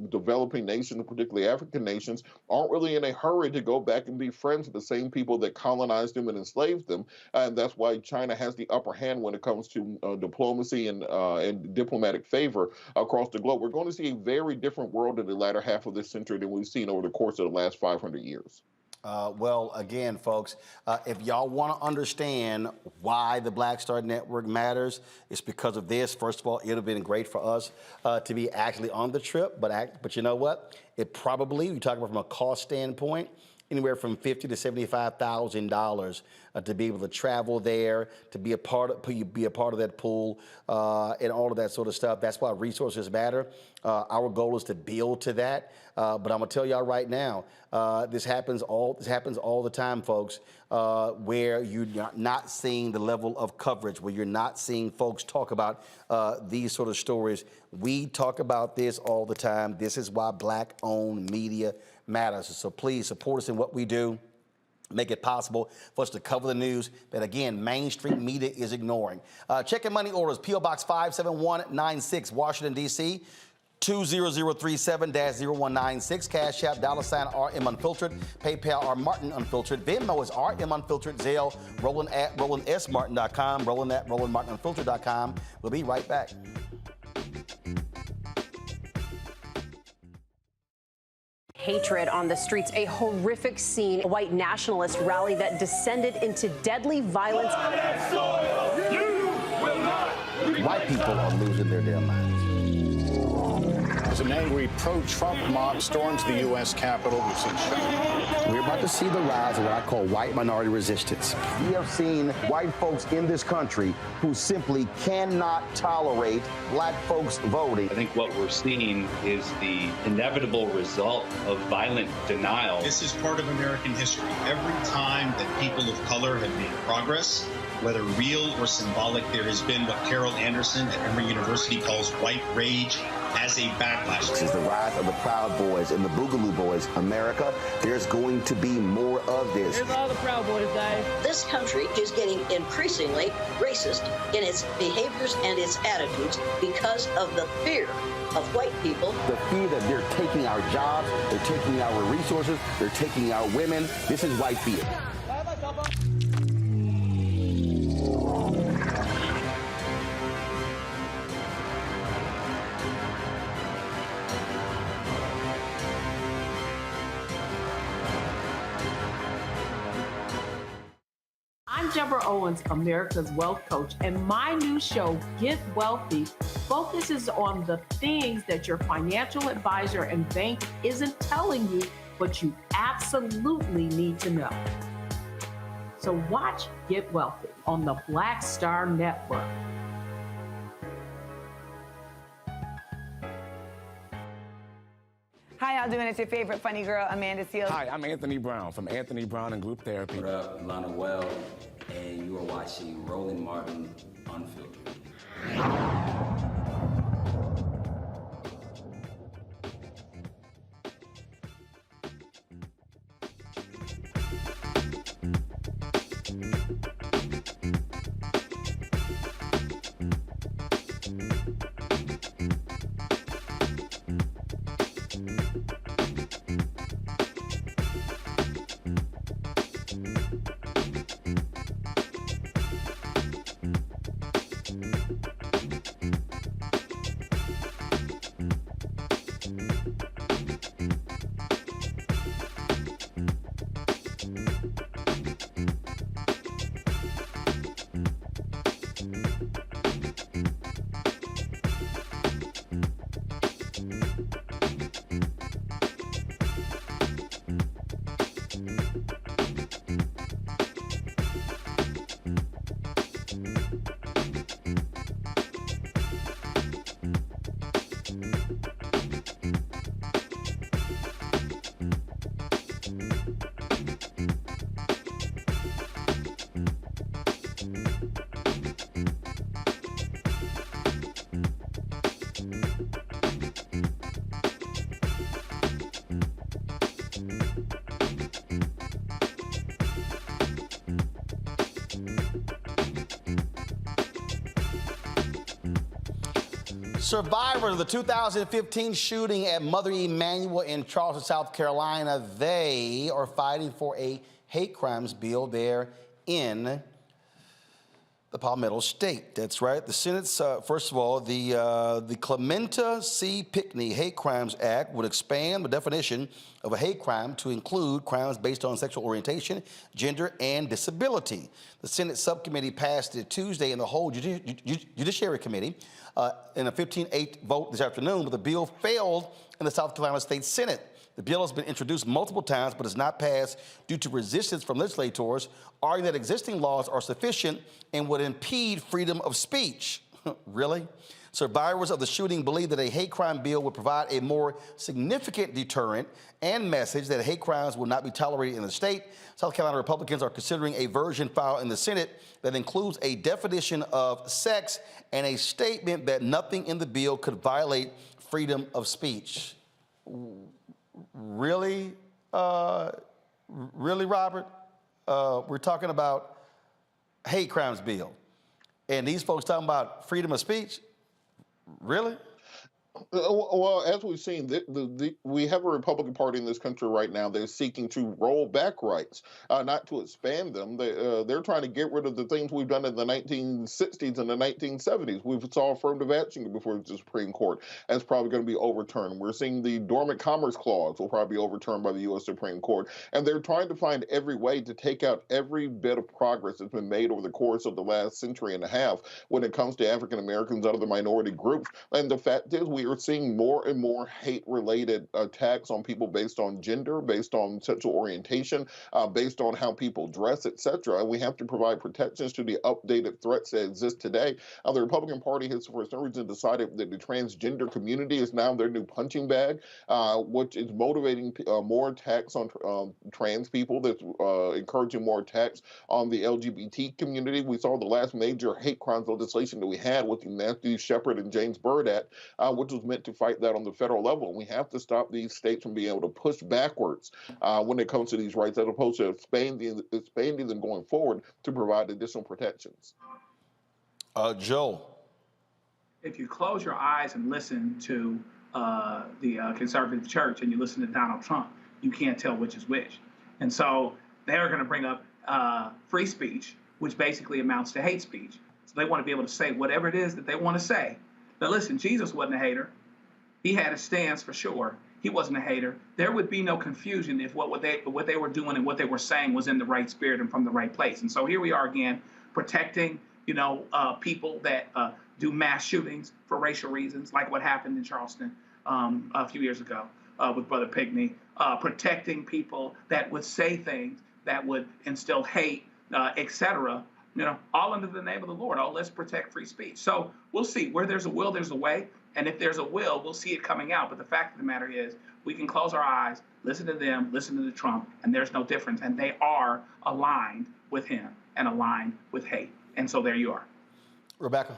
developing nations, particularly African nations, aren't really in a hurry to go back and be friends with the same people that colonized them and enslaved them. And that's why China has the upper hand when it comes to diplomacy and diplomatic favor across the globe. We're going to see a very different world in the latter half of this century than we've seen over the course of the last 500 years. Well, again, folks, if y'all want to understand why the Black Star Network matters, it's because of this. First of all, it would have been great for us to be actually on the trip, but you know what? It probably, you talk about from a cost standpoint, anywhere from $50,000 to $75,000 to be able to travel there, to be a part of that pool, and all of that sort of stuff. That's why resources matter. Our goal is to build to that. But I'm gonna tell y'all right now, this happens all the time, folks, where you're not seeing the level of coverage, where you're not seeing folks talk about these sort of stories. We talk about this all the time. This is why Black-owned media matters. So please support us in what we do. Make it possible for us to cover the news that, again, mainstream media is ignoring. Check and money orders, P.O. Box 57196, Washington, D.C., 20037-0196, Cash App, $RM Unfiltered, PayPal, R Martin Unfiltered, Venmo is RM Unfiltered, Zelle, Roland at RolandSMartin.com, Roland at RolandMartinUnfiltered.com. We'll be right back. Hatred on the streets, a horrific scene, a white nationalist rally that descended into deadly violence. White people are losing their damn minds. As an angry pro-Trump mob storms the U.S. Capitol, we've seen shootings. We're about to see the rise of what I call white minority resistance. We have seen white folks in this country who simply cannot tolerate Black folks voting. I think what we're seeing is the inevitable result of violent denial. This is part of American history. Every time that people of color have made progress, whether real or symbolic, there has been what Carol Anderson at Emory University calls white rage as a backlash. This is the rise of the Proud Boys and the Boogaloo Boys. America, there's going to be more of this. Here's all the Proud Boys, guys. This country is getting increasingly racist in its behaviors and its attitudes because of the fear of white people. The fear that they're taking our jobs, they're taking our resources, they're taking our women. This is white fear. I'm Deborah Owens, America's Wealth Coach, and my new show, Get Wealthy, focuses on the things that your financial advisor and bank isn't telling you, but you absolutely need to know. So watch Get Wealthy on the Black Star Network. Hi, y'all doing? It's your favorite funny girl, Amanda Seals. Hi, I'm Anthony Brown from Anthony Brown and Group Therapy. What up, Lana Well, and you are watching Roland Martin Unfiltered. Survivors of the 2015 shooting at Mother Emanuel in Charleston, South Carolina, they are fighting for a hate crimes bill there in the Palmetto State. That's right. The Senate's, first of all, the Clementa C. Pinckney Hate Crimes Act would expand the definition of a hate crime to include crimes based on sexual orientation, gender, and disability. The Senate subcommittee passed it Tuesday in the whole Judiciary Committee in a 15-8 vote this afternoon, but the bill failed in the South Carolina State Senate. The bill has been introduced multiple times, but has not passed due to resistance from legislators, arguing that existing laws are sufficient and would impede freedom of speech. Really? Survivors of the shooting believe that a hate crime bill would provide a more significant deterrent and message that hate crimes will not be tolerated in the state. South Carolina Republicans are considering a version filed in the Senate that includes a definition of sex and a statement that nothing in the bill could violate freedom of speech. Really? Really, Robert? We're talking about hate crimes bill. And these folks talking about freedom of speech? Really? Well, as we've seen, we have a Republican Party in this country right now that is seeking to roll back rights, not to expand them. They're trying to get rid of the things we've done in the 1960s and the 1970s. We saw affirmative action before the Supreme Court, and it's probably going to be overturned. We're seeing the Dormant Commerce Clause will probably be overturned by the U.S. Supreme Court, and they're trying to find every way to take out every bit of progress that's been made over the course of the last century and a half when it comes to African Americans and other minority groups. And the fact is, we are seeing more and more hate-related attacks on people based on gender, based on sexual orientation, based on how people dress, etc. And we have to provide protections to the updated threats that exist today. The Republican Party has, for some reason, decided that the transgender community is now their new punching bag, which is motivating more attacks on trans people, that's encouraging more attacks on the LGBT community. We saw the last major hate crimes legislation that we had with Matthew Shepard and James Byrd Act, which was meant to fight that on the federal level. And we have to stop these states from being able to push backwards when it comes to these rights, as opposed to expanding them going forward to provide additional protections. Joe. If you close your eyes and listen to the conservative church and you listen to Donald Trump, you can't tell which is which. And so they're going to bring up free speech, which basically amounts to hate speech. So they want to be able to say whatever it is that they want to say. But listen, Jesus wasn't a hater. He had a stance for sure. He wasn't a hater. There would be no confusion if what they were doing and what they were saying was in the right spirit and from the right place. And so here we are again, protecting, people that do mass shootings for racial reasons, like what happened in Charleston a few years ago with Brother Pinkney, protecting people that would say things that would instill hate, etc. All under the name of the Lord. Oh, let's protect free speech. So we'll see. Where there's a will, there's a way. And if there's a will, we'll see it coming out. But the fact of the matter is, we can close our eyes, listen to them, listen to Trump, and there's no difference. And they are aligned with him and aligned with hate. And so there you are. Rebecca.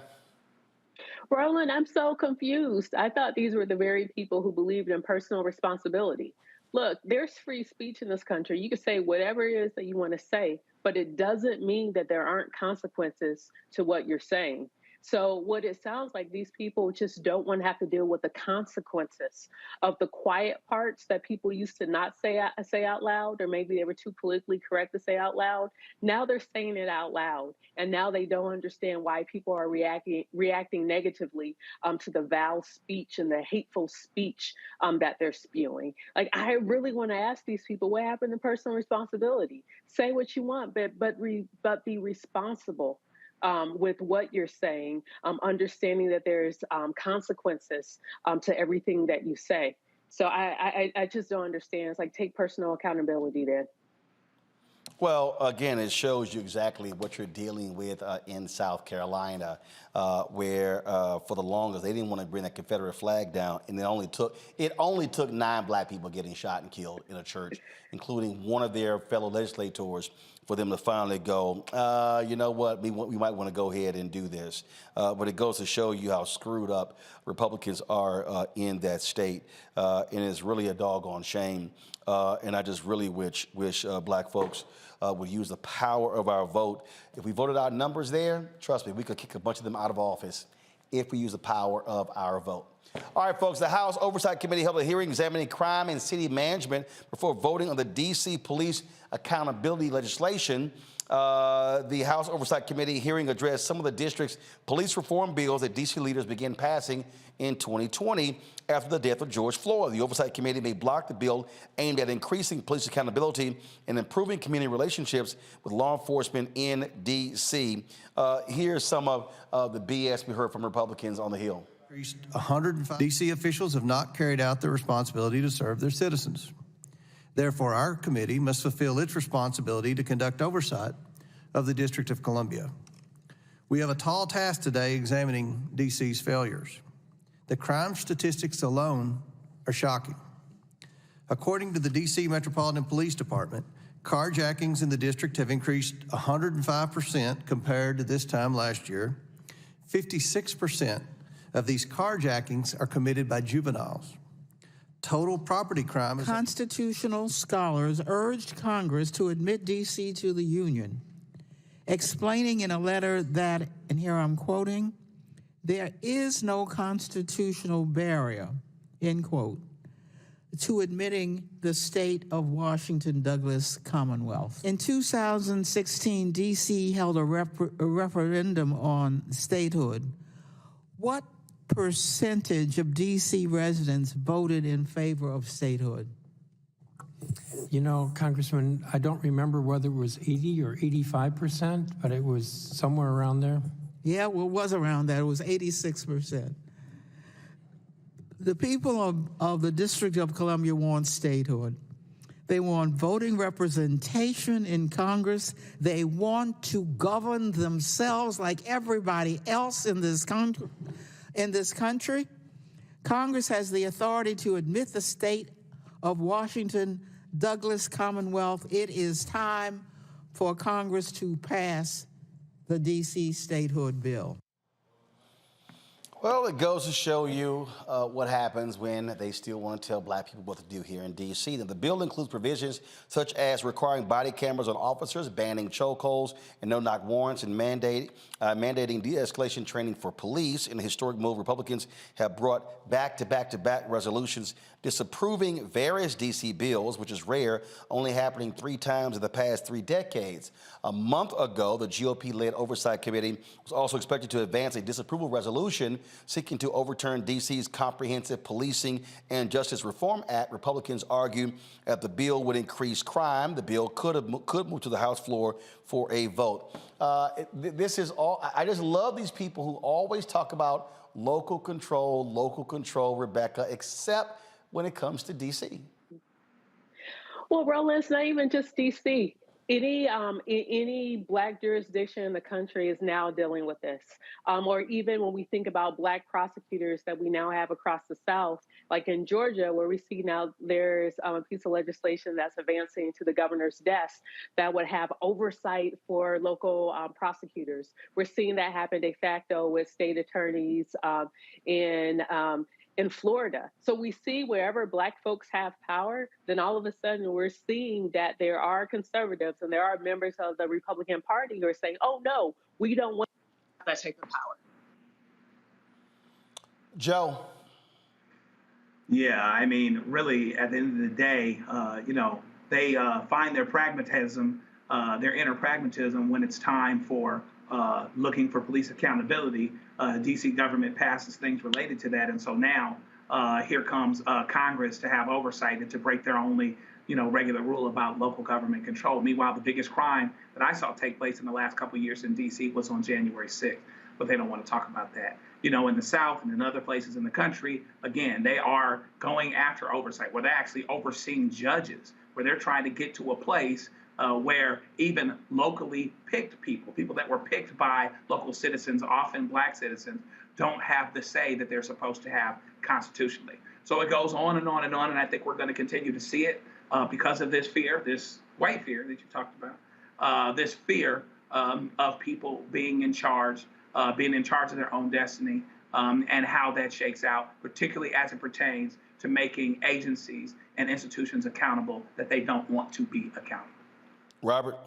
Roland, I'm so confused. I thought these were the very people who believed in personal responsibility. Look, there's free speech in this country. You can say whatever it is that you want to say, but it doesn't mean that there aren't consequences to what you're saying. So what it sounds like, these people just don't want to have to deal with the consequences of the quiet parts that people used to not say out loud, or maybe they were too politically correct to say out loud. Now they're saying it out loud, and now they don't understand why people are reacting negatively to the vile speech and the hateful speech that they're spewing. Like, I really want to ask these people, what happened to personal responsibility? Say what you want, but be responsible with what you're saying, understanding that there's consequences to everything that you say. So I just don't understand. It's like, take personal accountability then. Well, again, it shows you exactly what you're dealing with in South Carolina, where for the longest they didn't want to bring that Confederate flag down, and it only took 9 black people getting shot and killed in a church, including one of their fellow legislators, for them to finally go, you know what, we might want to go ahead and do this. But it goes to show you how screwed up Republicans are in that state, and it's really a doggone shame. And I just really wish black folks would use the power of our vote. If we voted our numbers there, trust me, we could kick a bunch of them out of office if we use the power of our vote. All right, folks, the House Oversight Committee held a hearing examining crime and city management before voting on the D.C. police accountability legislation. The House Oversight Committee hearing addressed some of the district's police reform bills that D.C. leaders began passing in 2020 after the death of George Floyd. The Oversight Committee may block the bill aimed at increasing police accountability and improving community relationships with law enforcement in D.C. Here's some of the BS we heard from Republicans on the Hill. 105 D.C. officials have not carried out their responsibility to serve their citizens. Therefore, our committee must fulfill its responsibility to conduct oversight of the District of Columbia. We have a tall task today examining D.C.'s failures. The crime statistics alone are shocking. According to the D.C. Metropolitan Police Department, carjackings in the district have increased 105% compared to this time last year. 56% of these carjackings are committed by juveniles. Total property crime is... Constitutional scholars urged Congress to admit D.C. to the Union, explaining in a letter that, and here I'm quoting, there is no constitutional barrier, end quote, to admitting the state of Washington Douglas Commonwealth. In 2016, D.C. held a referendum on statehood. What percentage of D.C. residents voted in favor of statehood? You know, Congressman, I don't remember whether it was 80 or 85%, but it was somewhere around there. Yeah, well, it was around that. It was 86%. The people of the District of Columbia want statehood. They want voting representation in Congress. They want to govern themselves like everybody else in this country. Congress has the authority to admit the state of Washington, Douglas Commonwealth. It is time for Congress to pass the D.C. statehood bill. Well, it goes to show you what happens when they still want to tell black people what to do here in D.C. Now, the bill includes provisions such as requiring body cameras on officers, banning chokeholds and no-knock warrants, and mandating de-escalation training for police. In a historic move, Republicans have brought back-to-back resolutions disapproving various D.C. bills, which is rare, only happening 3 times in the past 3 decades. A month ago, the GOP-led Oversight Committee was also expected to advance a disapproval resolution seeking to overturn D.C.'s Comprehensive Policing and Justice Reform Act. Republicans argue that the bill would increase crime. The bill could move to the House floor for a vote. This is all. I just love these people who always talk about local control, Rebecca, except when it comes to D.C. Well, Roland, it's not even just D.C. Any black jurisdiction in the country is now dealing with this. Or even when we think about black prosecutors that we now have across the South, like in Georgia, where we see now there's a piece of legislation that's advancing to the governor's desk that would have oversight for local prosecutors. We're seeing that happen de facto with state attorneys in Florida. So we see wherever black folks have power, then all of a sudden we're seeing that there are conservatives and there are members of the Republican Party who are saying, oh no, we don't want that type of power. Joe. Yeah, I mean, really, at the end of the day, they find their pragmatism, their inner pragmatism when it's time for looking for police accountability. D.C. government passes things related to that. And so now here comes Congress to have oversight and to break their only, regular rule about local government control. Meanwhile, the biggest crime that I saw take place in the last couple of years in D.C. was on January 6th. But they don't want to talk about that. In the South and in other places in the country, again, they are going after oversight, where they're actually overseeing judges, where they're trying to get to a place where even locally picked people that were picked by local citizens, often black citizens, don't have the say that they're supposed to have constitutionally. So it goes on and on and on, and I think we're going to continue to see it because of this fear, this white fear that you talked about, this fear of people being in charge of their own destiny, and how that shakes out, particularly as it pertains to making agencies and institutions accountable that they don't want to be accountable. Robert?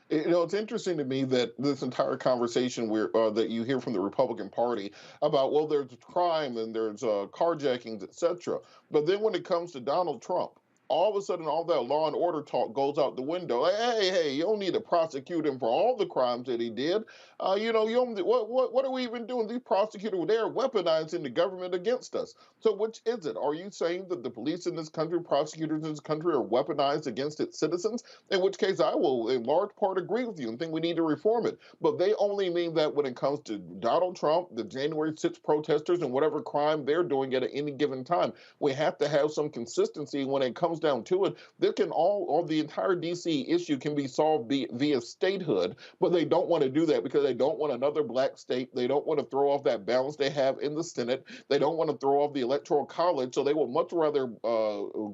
It's interesting to me that this entire conversation that you hear from the Republican Party about, well, there's crime and there's carjackings, etc. But then when it comes to Donald Trump, all of a sudden, all that law and order talk goes out the window. Like, hey, you don't need to prosecute him for all the crimes that he did. What are we even doing? These prosecutors, they're weaponizing the government against us. So which is it? Are you saying that the police in this country, prosecutors in this country are weaponized against its citizens? In which case, I will in large part agree with you and think we need to reform it. But they only mean that when it comes to Donald Trump, the January 6th protesters, and whatever crime they're doing at any given time. We have to have some consistency when it comes down to it. There can the entire DC issue can be solved via statehood, but they don't want to do that because they don't want another black state. They don't want to throw off that balance they have in the Senate. They don't want to throw off the Electoral College, so they will much rather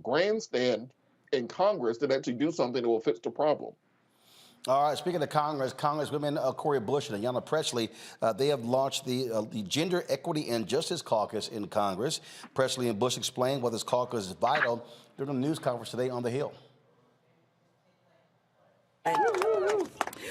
grandstand in Congress than actually do something that will fix the problem. All right, speaking of Congress, Congresswomen Cori Bush and Ayanna Pressley, they have launched the Gender Equity and Justice Caucus in Congress. Pressley and Bush explained why this caucus is vital during a news conference today on the Hill.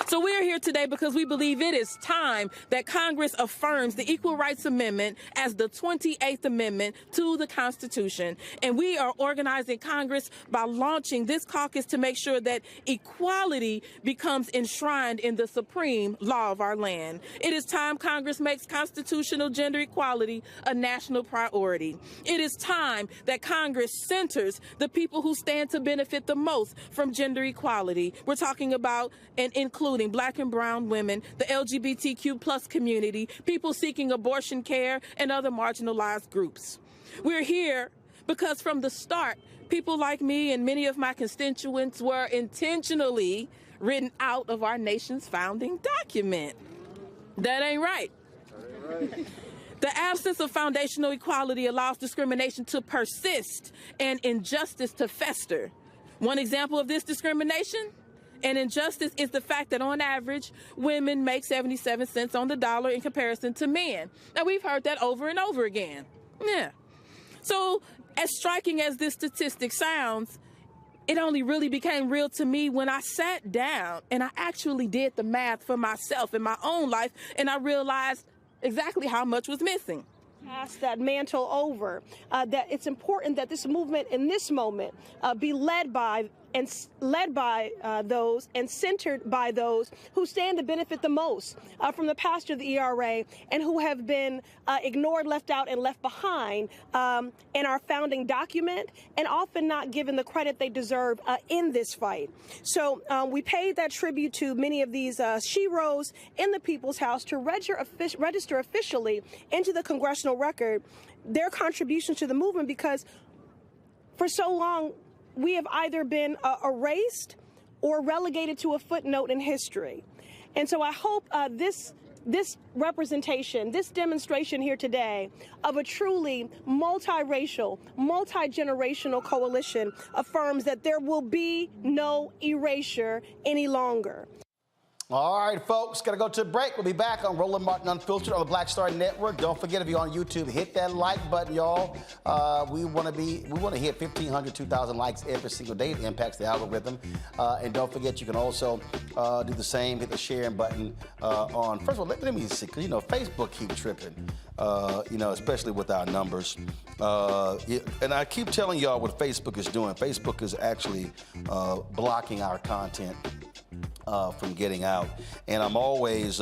So we're here today because we believe it is time that Congress affirms the Equal Rights Amendment as the 28th Amendment to the Constitution. And we are organizing Congress by launching this caucus to make sure that equality becomes enshrined in the supreme law of our land. It is time Congress makes constitutional gender equality a national priority. It is time that Congress centers the people who stand to benefit the most from gender equality. We're talking about and including Black and brown women, the LGBTQ+ community, people seeking abortion care, and other marginalized groups. We're here because from the start, people like me and many of my constituents were intentionally written out of our nation's founding document. That ain't right. The absence of foundational equality allows discrimination to persist and injustice to fester. One example of this discrimination and injustice is the fact that on average, women make 77 cents on the dollar in comparison to men. Now, we've heard that over and over again. Yeah. So, as striking as this statistic sounds, it only really became real to me when I sat down and I actually did the math for myself in my own life, and I realized exactly how much was missing. Pass that mantle over, that it's important that this movement in this moment be led by those and centered by those who stand to benefit the most from the passage of the ERA and who have been ignored, left out, and left behind in our founding document and often not given the credit they deserve in this fight. So we paid that tribute to many of these sheroes in the People's House to register officially into the congressional record their contributions to the movement, because for so long we have either been erased or relegated to a footnote in history. And so I hope this representation, this demonstration here today of a truly multiracial, multi-generational coalition affirms that there will be no erasure any longer. All right, folks, got to go to a break. We'll be back on Roland Martin Unfiltered on the Black Star Network. Don't forget, if you're on YouTube, hit that like button, y'all. We want to hit 1,500, 2,000 likes every single day. It impacts the algorithm. And don't forget, you can also do the same. Hit the sharing button on. First of all, let me see, because Facebook keep tripping. Especially with our numbers. And I keep telling y'all what Facebook is doing. Facebook is actually blocking our content from getting out, and I'm always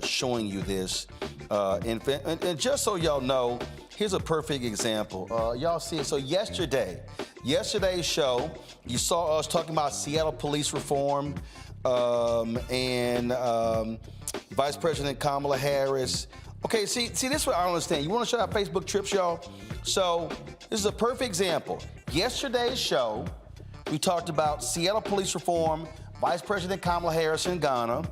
showing you this. And just so y'all know, here's a perfect example. Y'all see it. So yesterday's show, you saw us talking about Seattle police reform and Vice President Kamala Harris. Okay, see, this is what I don't understand. You want to show our Facebook trips, y'all? So this is a perfect example. Yesterday's show, we talked about Seattle police reform, Vice President Kamala Harris in Ghana,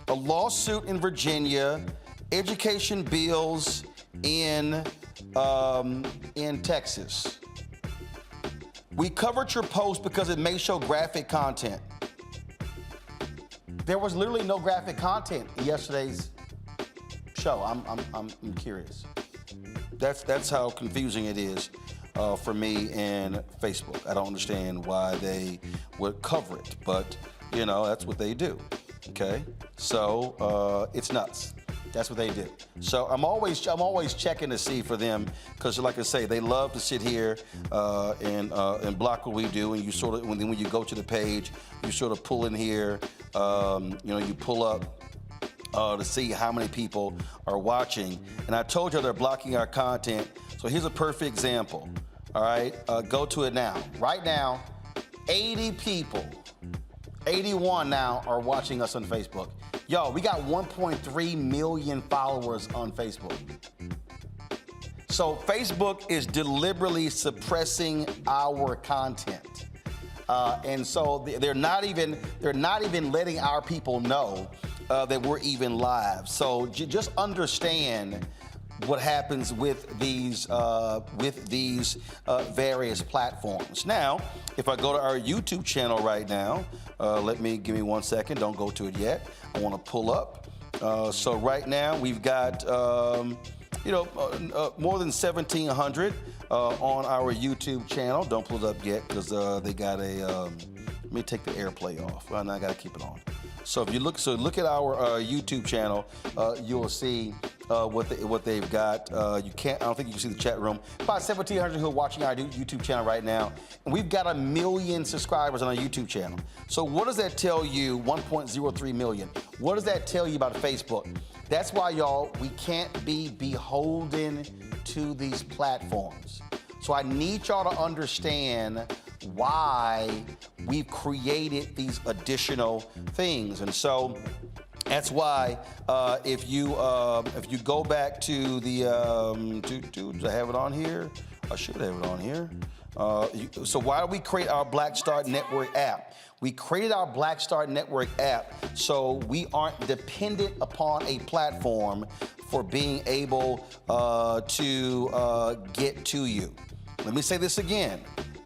a lawsuit in Virginia, education bills in Texas. We covered your post because it may show graphic content. There was literally no graphic content in yesterday's show. I'm curious. That's how confusing it is. For me and Facebook. I don't understand why they would cover it, but that's what they do. Okay, so it's nuts. That's what they do. So I'm always checking to see for them, because like I say, they love to sit here and block what we do. And you sort of when you go to the page, you sort of pull in here. You pull up to see how many people are watching. And I told you they're blocking our content. So here's a perfect example. All right, go to it now. Right now, 80 people, 81 now are watching us on Facebook. Y'all, we got 1.3 million followers on Facebook. So Facebook is deliberately suppressing our content. And so they're not even letting our people know that we're even live. So just understand what happens with these various platforms. Now, if I go to our YouTube channel right now, give me 1 second. Don't go to it yet. I want to pull up. So right now we've got more than 1,700 on our YouTube channel. Don't pull it up yet because they got a. Let me take the AirPlay off. Well, I got to keep it on. So if you look at our YouTube channel, you'll see what they've got. I don't think you can see the chat room. About 1,700 who are watching our YouTube channel right now, and we've got 1 million subscribers on our YouTube channel. So what does that tell you? 1.03 million. What does that tell you about Facebook? That's why, y'all, we can't be beholden to these platforms. So I need y'all to understand why we've created these additional things. And so That's why if you go back to the do I have it on here? I should have it on here. So why do we create our Black Star Network app? We created our Black Star Network app so we aren't dependent upon a platform for being able to get to you. Let me say this again.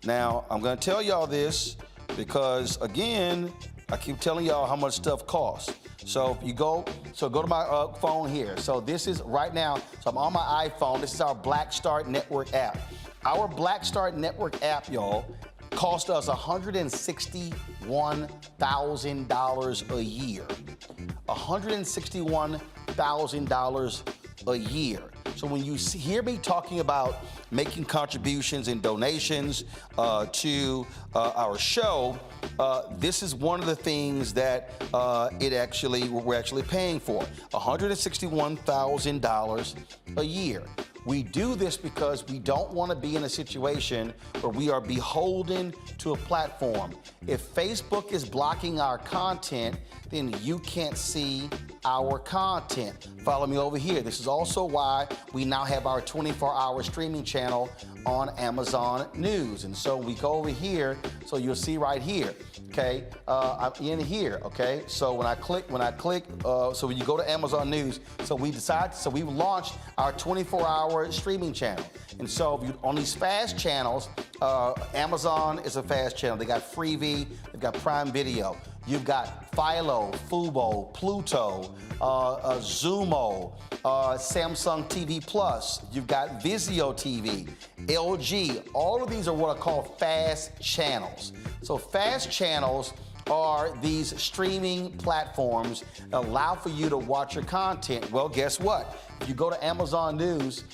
Now, I'm going to tell y'all this because, again, I keep telling y'all how much stuff costs. So if you go to my phone here. So this is right now, so I'm on my iPhone. This is our Black Star Network app. Our Black Star Network app, y'all, cost us $161,000 a year. $161,000 a year. So when you hear me talking about making contributions and donations to our show, this is one of the things that we're actually paying for, $161,000 a year. We do this because we don't want to be in a situation where we are beholden to a platform. If Facebook is blocking our content, then you can't see our content. Follow me over here. This is also why we now have our 24-hour streaming channel on Amazon News. And so we go over here, so you'll see right here, okay? I'm in here, okay? So when I click, so when you go to Amazon News, so we launched our 24-hour streaming channel. And so on these fast channels, Amazon is a fast channel. They got Freevee, they've got Prime Video. You've got Philo, Fubo, Pluto, Zumo, Samsung TV Plus. You've got Vizio TV, LG. All of these are what are called fast channels. So fast channels are these streaming platforms that allow for you to watch your content. Well, guess what? If you go to Amazon News,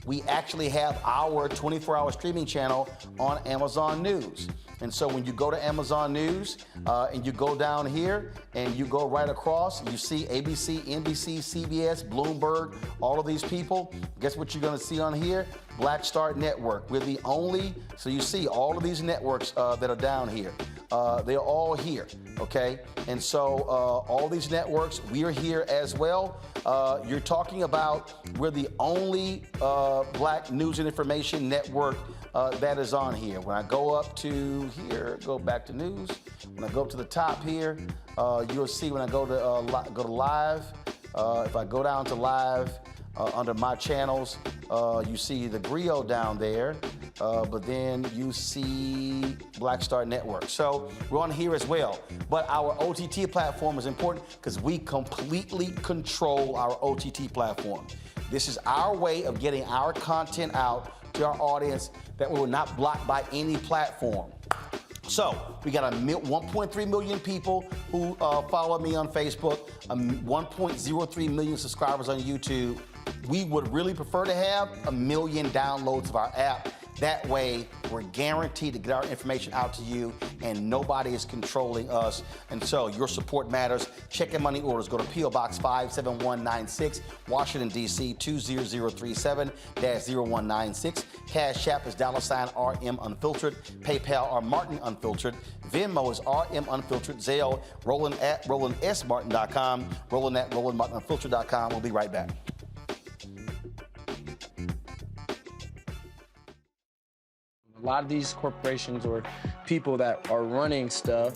we actually have our 24-hour streaming channel on Amazon News. And so when you go to Amazon News and you go down here and you go right across, you see ABC, NBC, CBS, Bloomberg, all of these people. Guess what you're going to see on here? Black Star Network. We're the only, so you see all of these networks that are down here. They're all here, okay? And so all these networks, we're here as well. You're talking about we're the only Black news and information network that is on here. When I go up to here, go back to news. When I go up to the top here, you'll see when I go to live. If I go down to live under my channels, you see the Griot down there, but then you see Black Star Network. So we're on here as well. But our OTT platform is important because we completely control our OTT platform. This is our way of getting our content out to our audience that we were not blocked by any platform. So we got 1.3 million people who follow me on Facebook, 1.03 million subscribers on YouTube. We would really prefer to have 1 million downloads of our app. That way, we're guaranteed to get our information out to you, and nobody is controlling us. And so your support matters. Check your money orders. Go to P.O. Box 57196, Washington, D.C. 20037-0196. Cash App is $RM Unfiltered. PayPal R Martin Unfiltered. Venmo is RM Unfiltered. Zelle, Roland at RolandSMartin.com. Roland at RolandMartinUnfiltered.com. We'll be right back. A lot of these corporations or people that are running stuff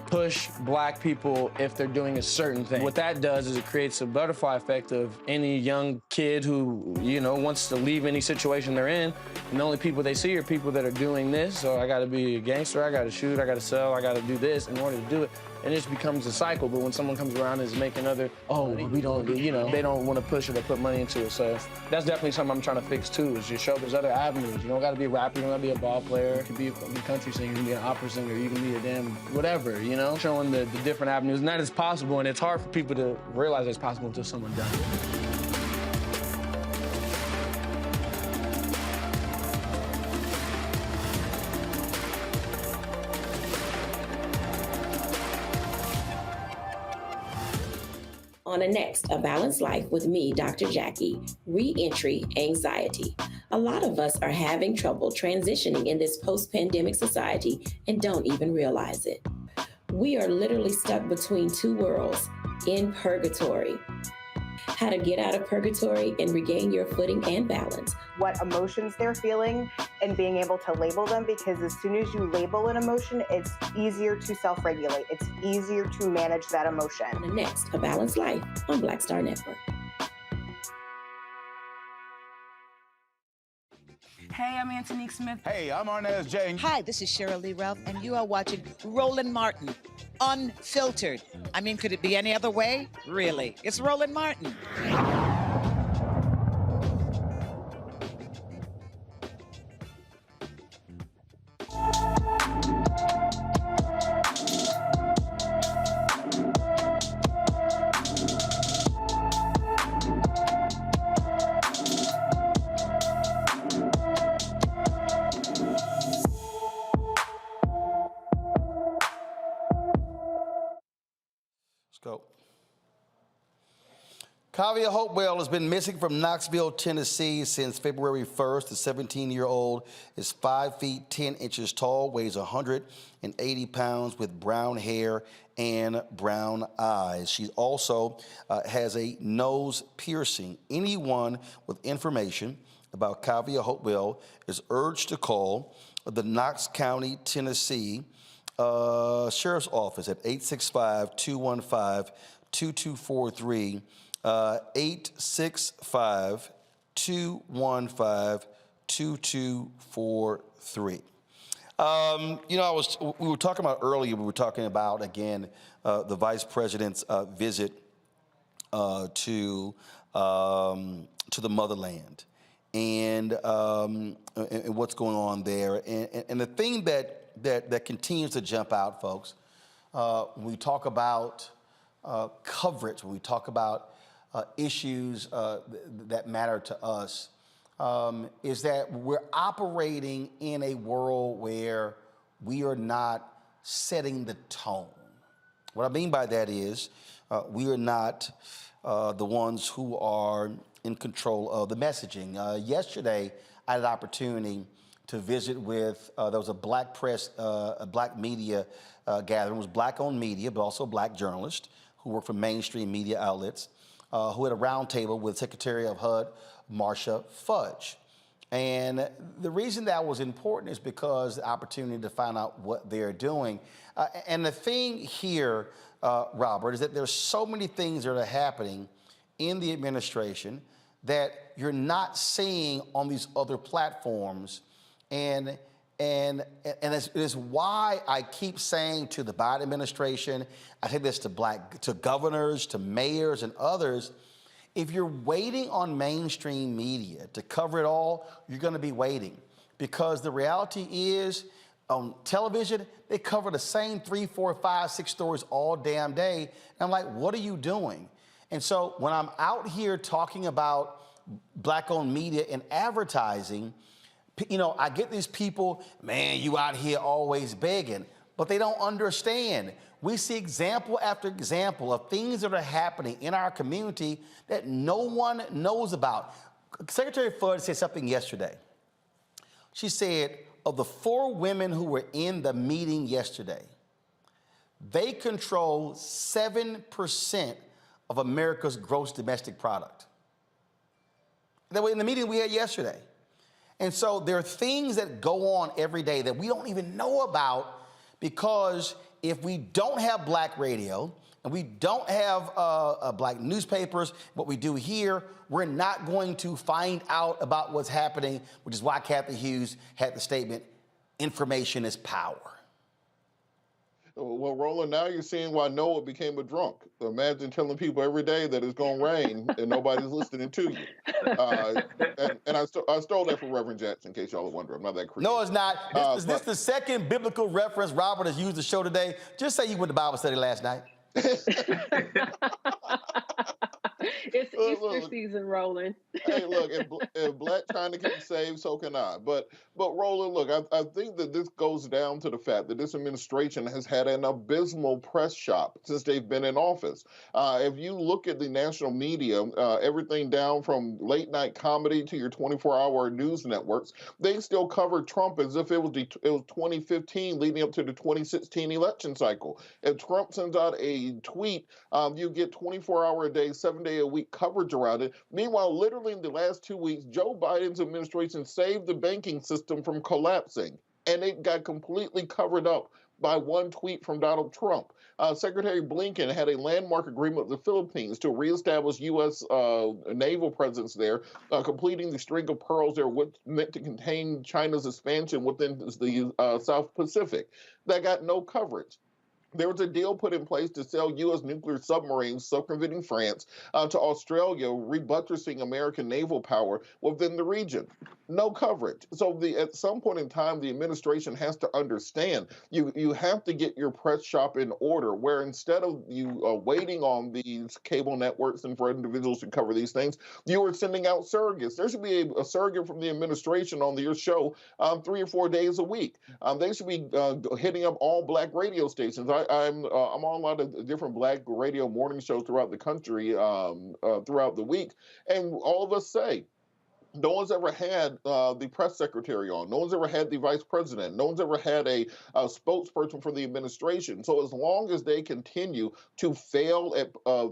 push Black people if they're doing a certain thing. What that does is it creates a butterfly effect of any young kid who, wants to leave any situation they're in, and the only people they see are people that are doing this. So I gotta be a gangster, I gotta shoot, I gotta sell, I gotta do this in order to do it. And it just becomes a cycle. But when someone comes around and is making we don't, they don't want to push it or put money into it. So that's definitely something I'm trying to fix too, is just show there's other avenues. You don't got to be a rapper, you don't got to be a ball player. You can be a country singer, you can be an opera singer, you can be a damn whatever, Showing the different avenues. And that is possible, and it's hard for people to realize it's possible until someone does it. On the next A Balanced Life with me, Dr. Jackie, Re-Entry Anxiety. A lot of us are having trouble transitioning in this post-pandemic society and don't even realize it. We are literally stuck between two worlds, in purgatory. How to get out of purgatory and regain your footing and balance. What emotions they're feeling and being able to label them, because as soon as you label an emotion, it's easier to self-regulate. It's easier to manage that emotion. The next, A Balanced Life on Black Star Network. Hey, I'm Antonique Smith. Hey, I'm Arnez James. Hi, this is Cheryl Lee Ralph, and you are watching Roland Martin, Unfiltered. I mean, could it be any other way? Really? It's Roland Martin. Go. Kavia Hopewell has been missing from Knoxville, Tennessee since February 1st. The 17-year-old is 5 feet 10 inches tall, weighs 180 pounds with brown hair and brown eyes. She also has a nose piercing. Anyone with information about Kavia Hopewell is urged to call the Knox County, Tennessee Sheriff's Office at 865-215-2243, 865-215-2243. You know, we were talking about earlier, we were talking about, again, the Vice President's visit to the motherland and what's going on there. And the thing that continues to jump out, folks, when we talk about coverage, when we talk about issues that matter to us, is that we're operating in a world where we are not setting the tone. What I mean by that is we are not the ones who are in control of the messaging. Yesterday, I had an opportunity to visit with, there was a black press, a black media gathering. It was black-owned media, but also black journalists who work for mainstream media outlets, who had a roundtable with Secretary of HUD, Marsha Fudge. And the reason that was important is because the opportunity to find out what they're doing. And the thing here, Robert, is that there's so many things that are happening in the administration that you're not seeing on these other platforms. And it's why I keep saying to the Biden administration, I say this to governors, to mayors, and others, if you're waiting on mainstream media to cover it all, you're going to be waiting. Because the reality is, on television, they cover the same 3, 4, 5, 6 stories all damn day. And I'm like, what are you doing? And so when I'm out here talking about black-owned media and advertising, you know, I get these people, man, you out here always begging, but they don't understand. We see example after example of things that are happening in our community that no one knows about. Secretary Fudge said something yesterday. She said, of the 4 women who were in the meeting yesterday, they control 7% of America's gross domestic product. That was in the meeting we had yesterday. And so there are things that go on every day that we don't even know about, because if we don't have black radio and we don't have black newspapers, what we do here, we're not going to find out about what's happening, which is why Kathy Hughes had the statement, information is power. Well, Roland, now you're seeing why Noah became a drunk. Imagine telling people every day that it's going to rain and nobody's listening to you. And I stole that from Reverend Jackson, in case y'all are wondering. I'm not that creative. No, it's not. This is the second biblical reference Robert has used the show today. Just say you went to Bible study last night. It's Easter season, Roland. Hey, look, if Black China can be saved, so can I. But Roland, look, I think that this goes down to the fact that this administration has had an abysmal press shop since they've been in office. If you look at the national media, everything down from late night comedy to your 24-hour news networks, they still cover Trump as if it was 2015 leading up to the 2016 election cycle. If Trump sends out a tweet, you get 24-hour a day, 7-day-a-week coverage around it. Meanwhile, literally in the last 2 weeks, Joe Biden's administration saved the banking system from collapsing, and it got completely covered up by one tweet from Donald Trump. Secretary Blinken had a landmark agreement with the Philippines to reestablish U.S. naval presence there, completing the string of pearls that were meant to contain China's expansion within the South Pacific. That got no coverage. There was a deal put in place to sell U.S. nuclear submarines, circumventing France, to Australia, rebuttressing American naval power within the region. No coverage. So at some point in time, the administration has to understand you have to get your press shop in order, where instead of you waiting on these cable networks and for individuals to cover these things, you are sending out surrogates. There should be a surrogate from the administration on your show 3 or 4 days a week. They should be hitting up all Black radio stations. I'm on a lot of different Black radio morning shows throughout the country, throughout the week, and all of us say, no one's ever had the press secretary on. No one's ever had the vice president. No one's ever had a spokesperson for the administration. So as long as they continue to fail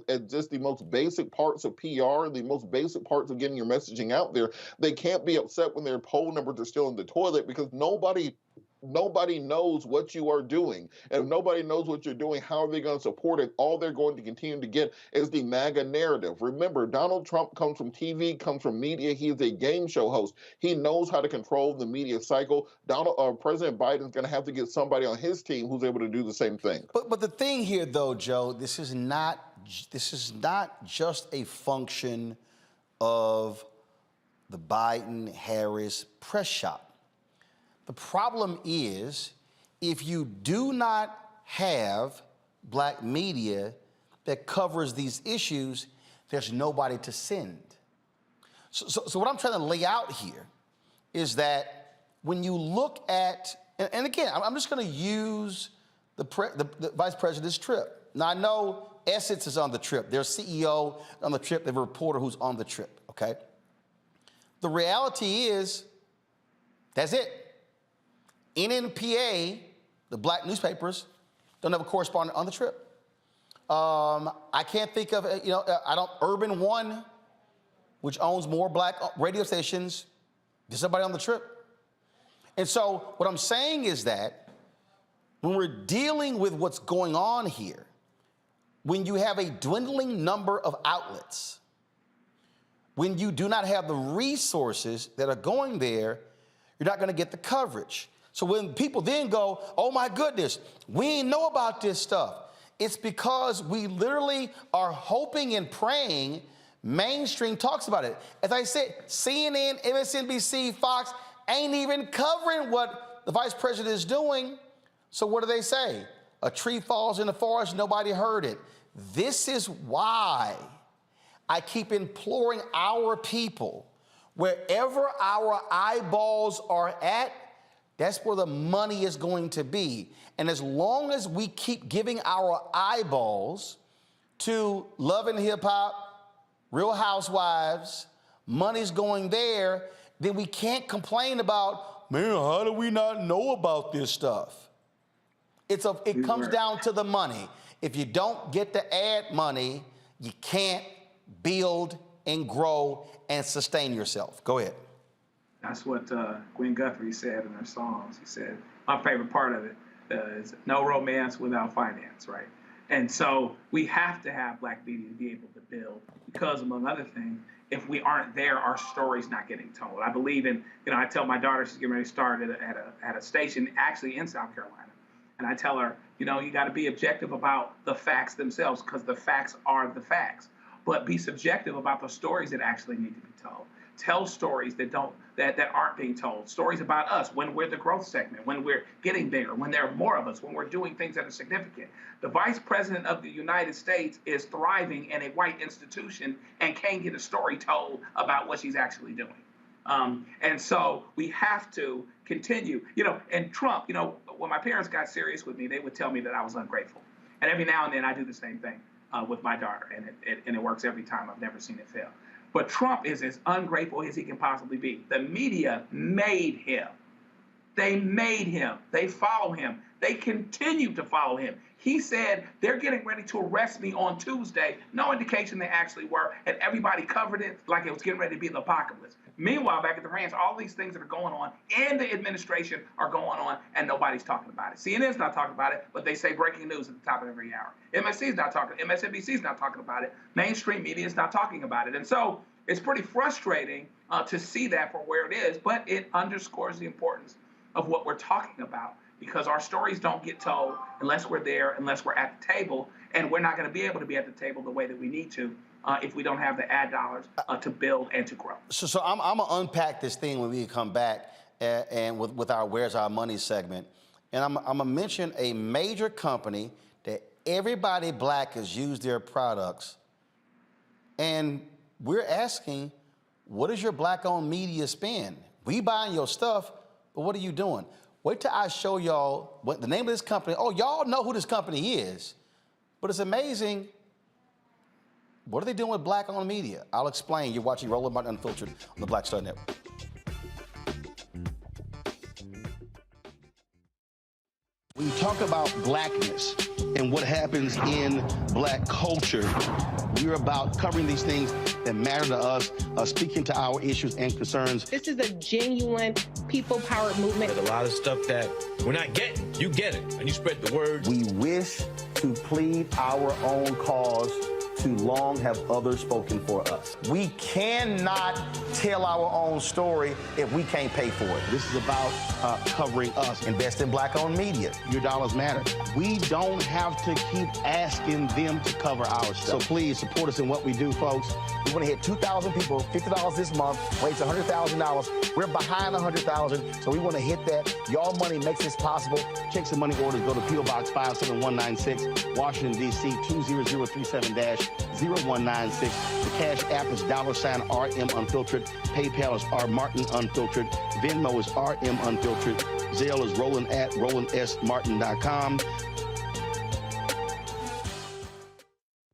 at just the most basic parts of PR, the most basic parts of getting your messaging out there, they can't be upset when their poll numbers are still in the toilet, because nobody knows what you are doing. And if nobody knows what you're doing, how are they going to support it? All they're going to continue to get is the MAGA narrative. Remember, Donald Trump comes from TV, comes from media. He is a game show host. He knows how to control the media cycle. President Biden's going to have to get somebody on his team who's able to do the same thing. But the thing here, though, Joe, this is not just a function of the Biden-Harris press shop. The problem is, if you do not have Black media that covers these issues, there's nobody to send. So what I'm trying to lay out here is that when you look at, and again, I'm just going to use the vice president's trip. Now, I know Essence is on the trip. Their CEO on the trip. They have a reporter who's on the trip, okay? The reality is, that's it. NNPA, the Black newspapers, don't have a correspondent on the trip. I can't think of, Urban One, which owns more Black radio stations, there's somebody on the trip. And so what I'm saying is that when we're dealing with what's going on here, when you have a dwindling number of outlets, when you do not have the resources that are going there, you're not going to get the coverage. So when people then go, oh my goodness, we didn't know about this stuff, it's because we literally are hoping and praying mainstream talks about it. As I said, CNN, MSNBC, Fox ain't even covering what the vice president is doing. So what do they say? A tree falls in the forest, nobody heard it. This is why I keep imploring our people, wherever our eyeballs are at, that's where the money is going to be. And as long as we keep giving our eyeballs to Love and Hip Hop, Real Housewives, money's going there, then we can't complain about, man, how do we not know about this stuff? It comes down to the money. If you don't get the ad money, you can't build and grow and sustain yourself. Go ahead. That's what Gwen Guthrie said in her songs. He said, my favorite part of it is no romance without finance, right? And so we have to have Black media to be able to build, because among other things, if we aren't there, our story's not getting told. I believe in, I tell my daughter, she's getting ready to start at a station actually in South Carolina. And I tell her, you got to be objective about the facts themselves, because the facts are the facts. But be subjective about the stories that actually need to be told. tell stories that aren't being told, stories about us when we're the growth segment, when we're getting bigger, when there are more of us, when we're doing things that are significant. The Vice President of the United States is thriving in a white institution and can't get a story told about what she's actually doing. And so we have to continue, and Trump, when my parents got serious with me, they would tell me that I was ungrateful. And every now and then I do the same thing with my daughter, and it works every time. I've never seen it fail. But Trump is as ungrateful as he can possibly be. The media made him. They made him. They follow him. They continue to follow him. He said, they're getting ready to arrest me on Tuesday. No indication they actually were. And everybody covered it like it was getting ready to be the apocalypse. Meanwhile, back at the ranch, all these things that are going on in the administration are going on, and nobody's talking about it. CNN's not talking about it, but they say breaking news at the top of every hour. MSNBC's not talking about it. Mainstream media is not talking about it. And so it's pretty frustrating to see that for where it is, but it underscores the importance of what we're talking about, because our stories don't get told unless we're there, unless we're at the table, and we're not going to be able to be at the table the way that we need to if we don't have the ad dollars to build and to grow. So I'm going to unpack this thing when we come back and with our Where's Our Money segment. And I'm going to mention a major company that everybody black has used their products. And we're asking, what does your black-owned media spend? We buying your stuff, but what are you doing? Wait till I show y'all what the name of this company. Oh, y'all know who this company is. But it's amazing. What are they doing with black-owned media? I'll explain. You're watching Roland Martin Unfiltered on the Black Star Network. When you talk about blackness and what happens in black culture, we're about covering these things that matter to us, speaking to our issues and concerns. This is a genuine people-powered movement. There's a lot of stuff that we're not getting. You get it, and you spread the word. We wish to plead our own cause. Too long have others spoken for us. We cannot tell our own story if we can't pay for it. This is about covering us. Invest in black-owned media. Your dollars matter. We don't have to keep asking them to cover our stuff. So please support us in what we do, folks. We want to hit 2,000 people, $50 this month, raise $100,000. We're behind 100,000, so we want to hit that. Y'all money makes this possible. Checks and money orders go to P.O. Box 57196, Washington, D.C. 20037-0196. The Cash App is $RM Unfiltered. PayPal is R Martin Unfiltered. Venmo is RM Unfiltered. Zelle is Roland at RolandSMartin.com.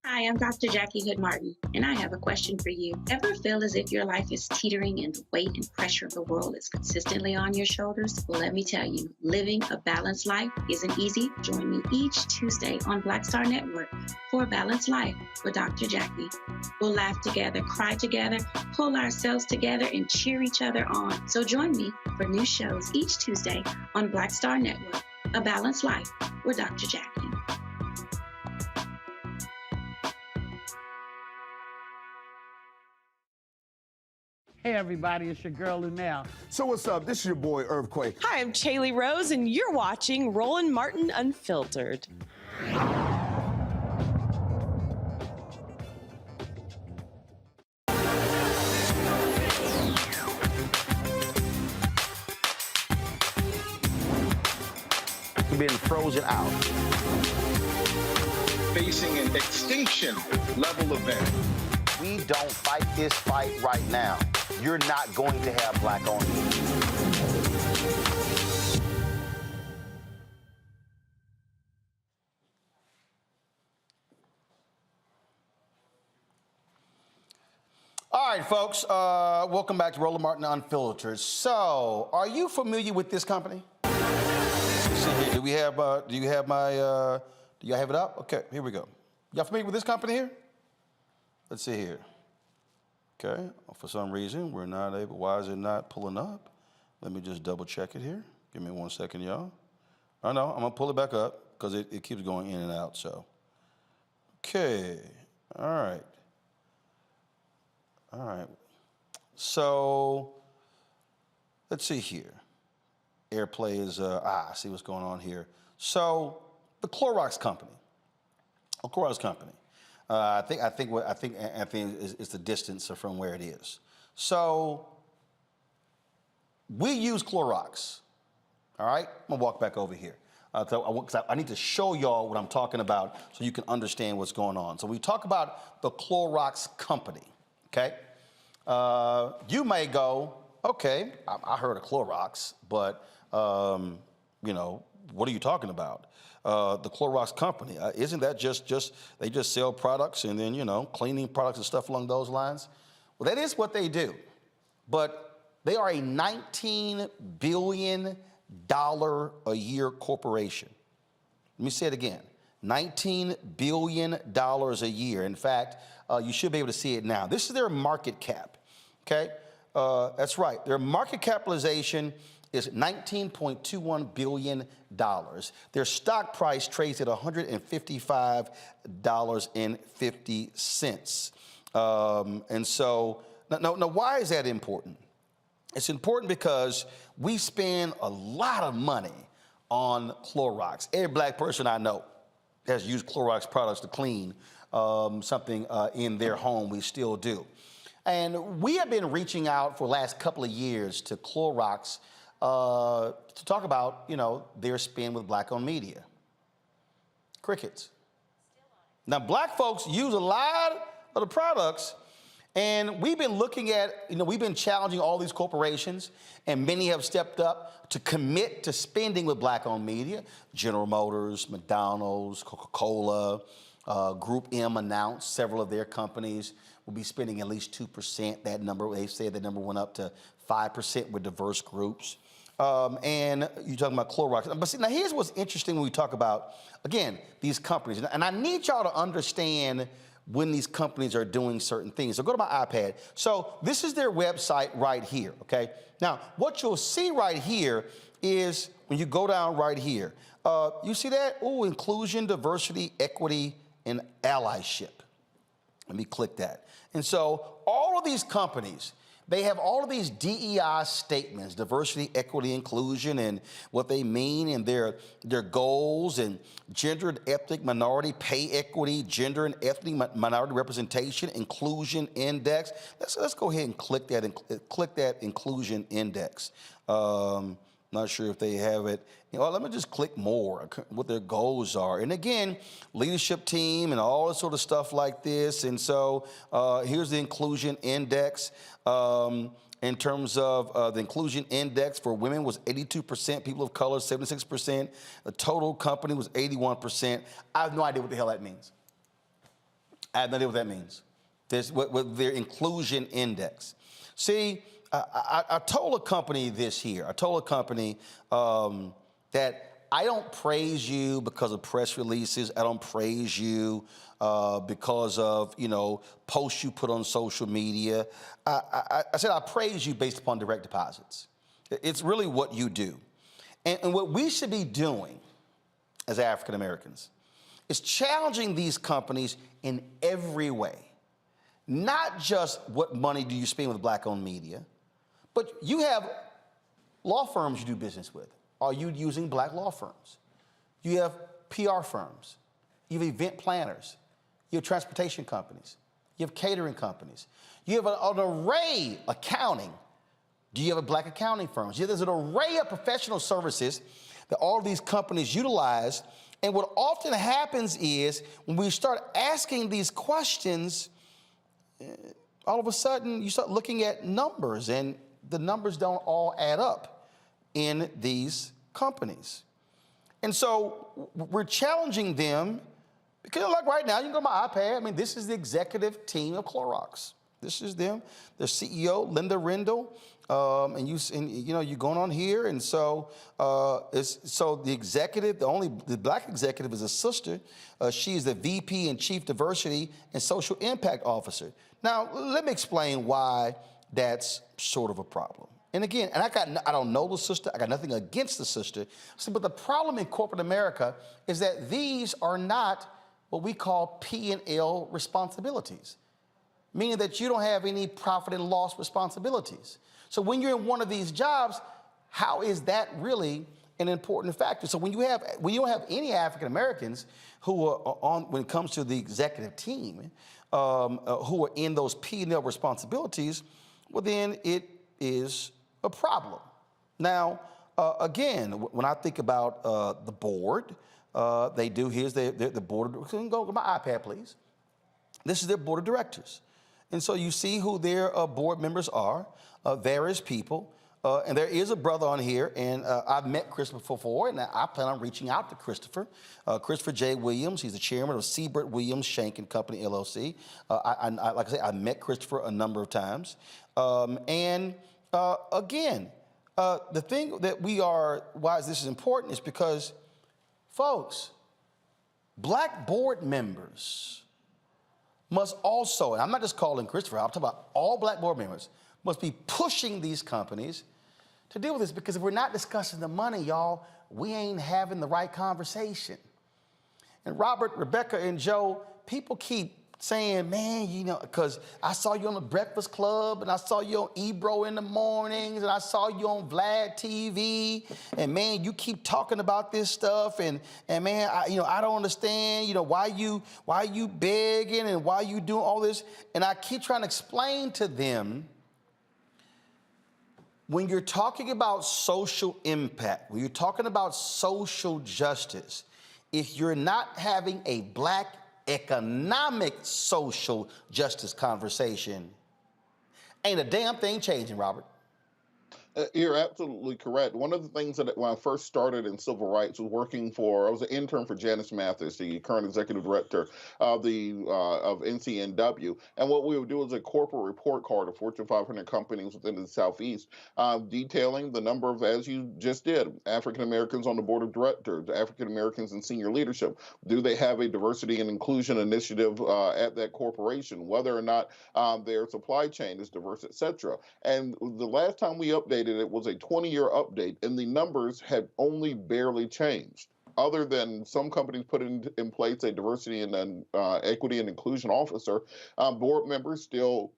Hi, I'm Dr. Jackie Hood Martin, and I have a question for you. Ever feel as if your life is teetering and the weight and pressure of the world is consistently on your shoulders? Well, let me tell you, living a balanced life isn't easy. Join me each Tuesday on Black Star Network for A Balanced Life with Dr. Jackie. We'll laugh together, cry together, pull ourselves together, and cheer each other on. So join me for new shows each Tuesday on Black Star Network, A Balanced Life with Dr. Jackie. Hey everybody, it's your girl Lunel. So what's up? This is your boy Earthquake. Hi, I'm Chaley Rose, and you're watching Roland Martin Unfiltered. We've been frozen out. Facing an extinction level event. We don't fight this fight right now, you're not going to have black-owned media. All right, folks, welcome back to Roland Martin Unfiltered. So, are you familiar with this company? Let's see here. Do y'all have it up? Okay, here we go. Y'all familiar with this company here? Let's see here. Okay, for some reason, we're not able, why is it not pulling up? Let me just double check it here. Give me 1 second, y'all. I know, I'm gonna pull it back up because it keeps going in and out, so. Okay, all right. All right, so let's see here. Airplay is, I see what's going on here. So the Clorox company, I think it's the distance from where it is. So we use Clorox. All right, I'm gonna walk back over here. I need to show y'all what I'm talking about so you can understand what's going on. So we talk about the Clorox company, okay? You may go, okay, I heard of Clorox, but you know, what are you talking about? The Clorox company, isn't that just they just sell products and then, you know, cleaning products and stuff along those lines? Well, that is what they do, but they are a $19 billion a year corporation. Let me say it again, $19 billion a year. In fact, you should be able to see it now. This is their market cap, okay? That's right, their market capitalization is $19.21 billion. Their stock price trades at $155.50. And so, now, why is that important? It's important because we spend a lot of money on Clorox. Every black person I know has used Clorox products to clean something in their home. We still do. And we have been reaching out for the last couple of years to Clorox to talk about, you know, their spin with black-owned media. Crickets. Now, black folks use a lot of the products, and we've been looking at, you know, we've been challenging all these corporations, and many have stepped up to commit to spending with black-owned media. General Motors, McDonald's, Coca-Cola, Group M announced several of their companies will be spending at least 2%. That number, they said that number went up to 5% with diverse groups. And you're talking about Clorox. But see, now here's what's interesting when we talk about, again, these companies. And I need y'all to understand when these companies are doing certain things. So go to my iPad. So this is their website right here, okay? Now, what you'll see right here is when you go down right here, you see that? Oh, inclusion, diversity, equity, and allyship. Let me click that. And so all of these companies, they have all of these DEI statements, diversity, equity, inclusion, and what they mean, and their goals, and gender and ethnic minority pay equity, gender and ethnic minority representation, inclusion index. Let's go ahead and click that inclusion index. Not sure if they have it. You know, let me just click more, what their goals are. And again, leadership team and all this sort of stuff like this. And so here's the inclusion index. In terms of the inclusion index for women was 82%, people of color 76%, the total company was 81%. I have no idea what the hell that means. I have no idea what that means. This, what their inclusion index. See, I told a company this here. I told a company that I don't praise you because of press releases. I don't praise you because of, you know, posts you put on social media. I said I praise you based upon direct deposits. It's really what you do. And what we should be doing as African Americans is challenging these companies in every way. Not just what money do you spend with black-owned media, but you have law firms you do business with. Are you using black law firms? You have PR firms. You have event planners. You have transportation companies. You have catering companies. You have an array of accounting. Do you have a black accounting firms? There's an array of professional services that all of these companies utilize. And what often happens is when we start asking these questions, all of a sudden you start looking at numbers, and the numbers don't all add up in these companies. And so we're challenging them because, like right now, you can go to my iPad. I mean, this is the executive team of Clorox. This is them, their CEO, Linda Rendell. And you're going on here, and so the executive, the black executive is a sister. She is the VP and Chief Diversity and Social Impact Officer. Now, let me explain why that's sort of a problem. And again, I don't know the sister. I got nothing against the sister. But the problem in corporate America is that these are not what we call P&L responsibilities, meaning that you don't have any profit and loss responsibilities. So when you're in one of these jobs, how is that really an important factor? So when you don't have any African Americans who are on, when it comes to the executive team, who are in those P&L responsibilities, well, then it is a problem. Now, again, when I think about the board, they do, here's the board, can go to my iPad, please. This is their board of directors. And so you see who their board members are, various people. And there is a brother on here, and I've met Christopher before, and I plan on reaching out to Christopher. Christopher J. Williams, he's the chairman of Siebert Williams Shank and Company, LLC. Like I say, I met Christopher a number of times. Again, the thing that why this is important is because, folks, black board members must also, and I'm not just calling Christopher, I'm talking about all black board members, must be pushing these companies to deal with this, because if we're not discussing the money, y'all, we ain't having the right conversation. And Robert, Rebecca, and Joe, people keep saying, man, you know, because I saw you on the Breakfast Club, and I saw you on Ebro in the mornings, and I saw you on Vlad TV, and man, you keep talking about this stuff, and man, I don't understand, why you begging and why you doing all this, and I keep trying to explain to them, when you're talking about social impact, when you're talking about social justice, if you're not having a black economic social justice conversation, ain't a damn thing changing, Robert. You're absolutely correct. One of the things that when I first started in civil rights was I was an intern for Janice Mathis, the current executive director of NCNW. And what we would do is a corporate report card of Fortune 500 companies within the Southeast, detailing the number of, as you just did, African Americans on the board of directors, African Americans in senior leadership. Do they have a diversity and inclusion initiative at that corporation? Whether or not their supply chain is diverse, et cetera. And the last time we updated it was a 20-year update, and the numbers had only barely changed. Other than some companies put in place a diversity and equity and inclusion officer, board members still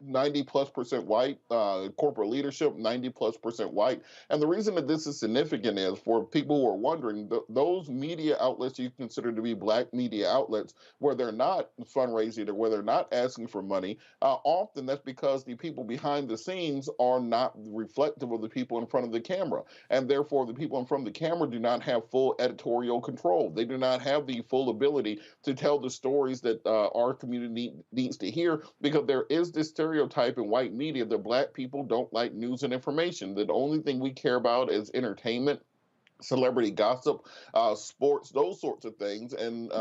90+% white, corporate leadership 90+% white. And the reason that this is significant is, for people who are wondering, those media outlets you consider to be black media outlets, where they're not fundraising or where they're not asking for money, often that's because the people behind the scenes are not reflective of the people in front of the camera. And therefore, the people in front of the camera do not have full editorial control. They do not have the full ability to tell the stories that our community needs to hear, because there is this stereotype in white media that black people don't like news and information. That the only thing we care about is entertainment, celebrity gossip, sports, those sorts of things, and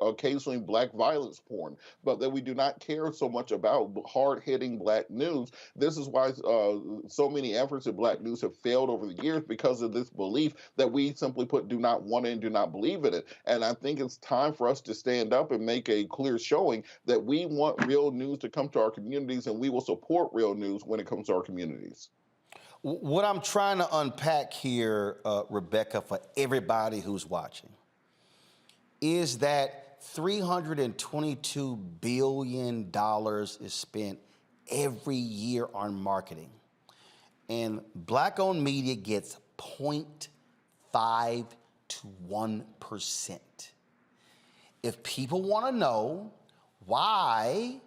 occasionally black violence porn, but that we do not care so much about hard-hitting black news. This is why so many efforts at black news have failed over the years, because of this belief that we simply put do not want it and do not believe in it. And I think it's time for us to stand up and make a clear showing that we want real news to come to our communities, and we will support real news when it comes to our communities. What I'm trying to unpack here, Rebecca, for everybody who's watching, is that $322 billion is spent every year on marketing, and black-owned media gets 0.5 to 1%. If people want to know why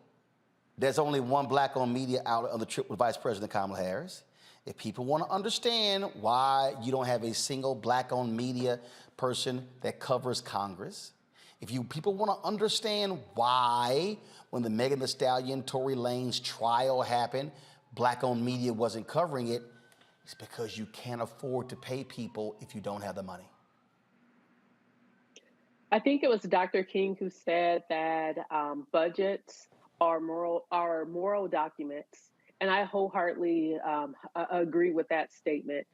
there's only one black-owned media outlet on the trip with Vice President Kamala Harris, if people want to understand why you don't have a single black-owned media person that covers Congress, if people want to understand why, when the Megan Thee Stallion, Tory Lanez trial happened, black-owned media wasn't covering it, it's because you can't afford to pay people if you don't have the money. I think it was Dr. King who said that budgets are moral documents. And I wholeheartedly agree with that statement,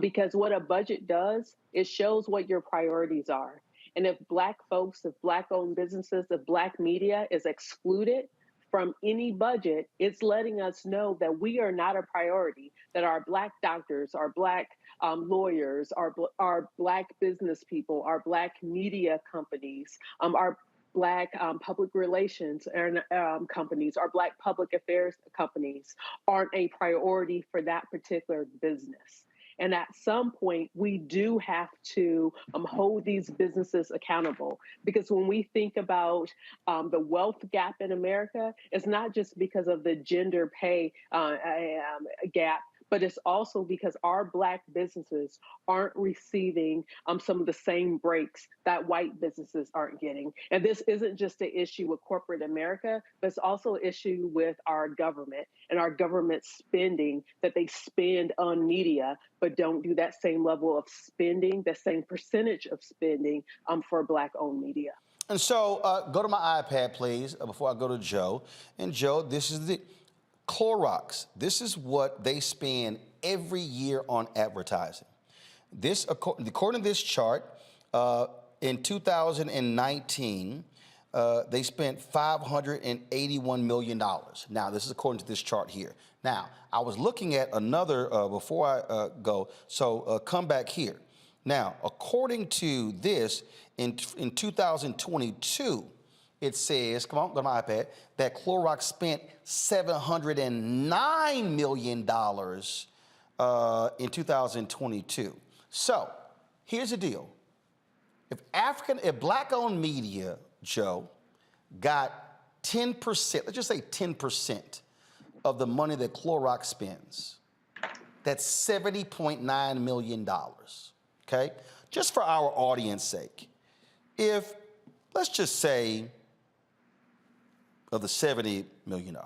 because what a budget does, it shows what your priorities are. And if black folks, if black-owned businesses, if black media is excluded from any budget, it's letting us know that we are not a priority, that our black doctors, our black lawyers, our black business people, our black media companies, our Black public relations companies, our Black public affairs companies aren't a priority for that particular business. And at some point, we do have to hold these businesses accountable. Because when we think about the wealth gap in America, it's not just because of the gender pay gap, but it's also because our Black businesses aren't receiving some of the same breaks that white businesses aren't getting. And this isn't just an issue with corporate America, but it's also an issue with our government and our government spending that they spend on media, but don't do that same level of spending, the same percentage of spending for Black-owned media. And so go to my iPad, please, before I go to Joe. And Joe, this is the Clorox. This is what they spend every year on advertising. This, according to this chart, in 2019, they spent $581 million. Now, this is according to this chart here. Now, I was looking at another, before I go, so come back here. Now, according to this, in 2022, it says, come on, go to my iPad, that Clorox spent $709 million in 2022. So, here's the deal. If Black-owned media, Joe, got 10%, let's just say 10% of the money that Clorox spends, that's $70.9 million, okay? Just for our audience sake, if, let's just say, of the $70 million,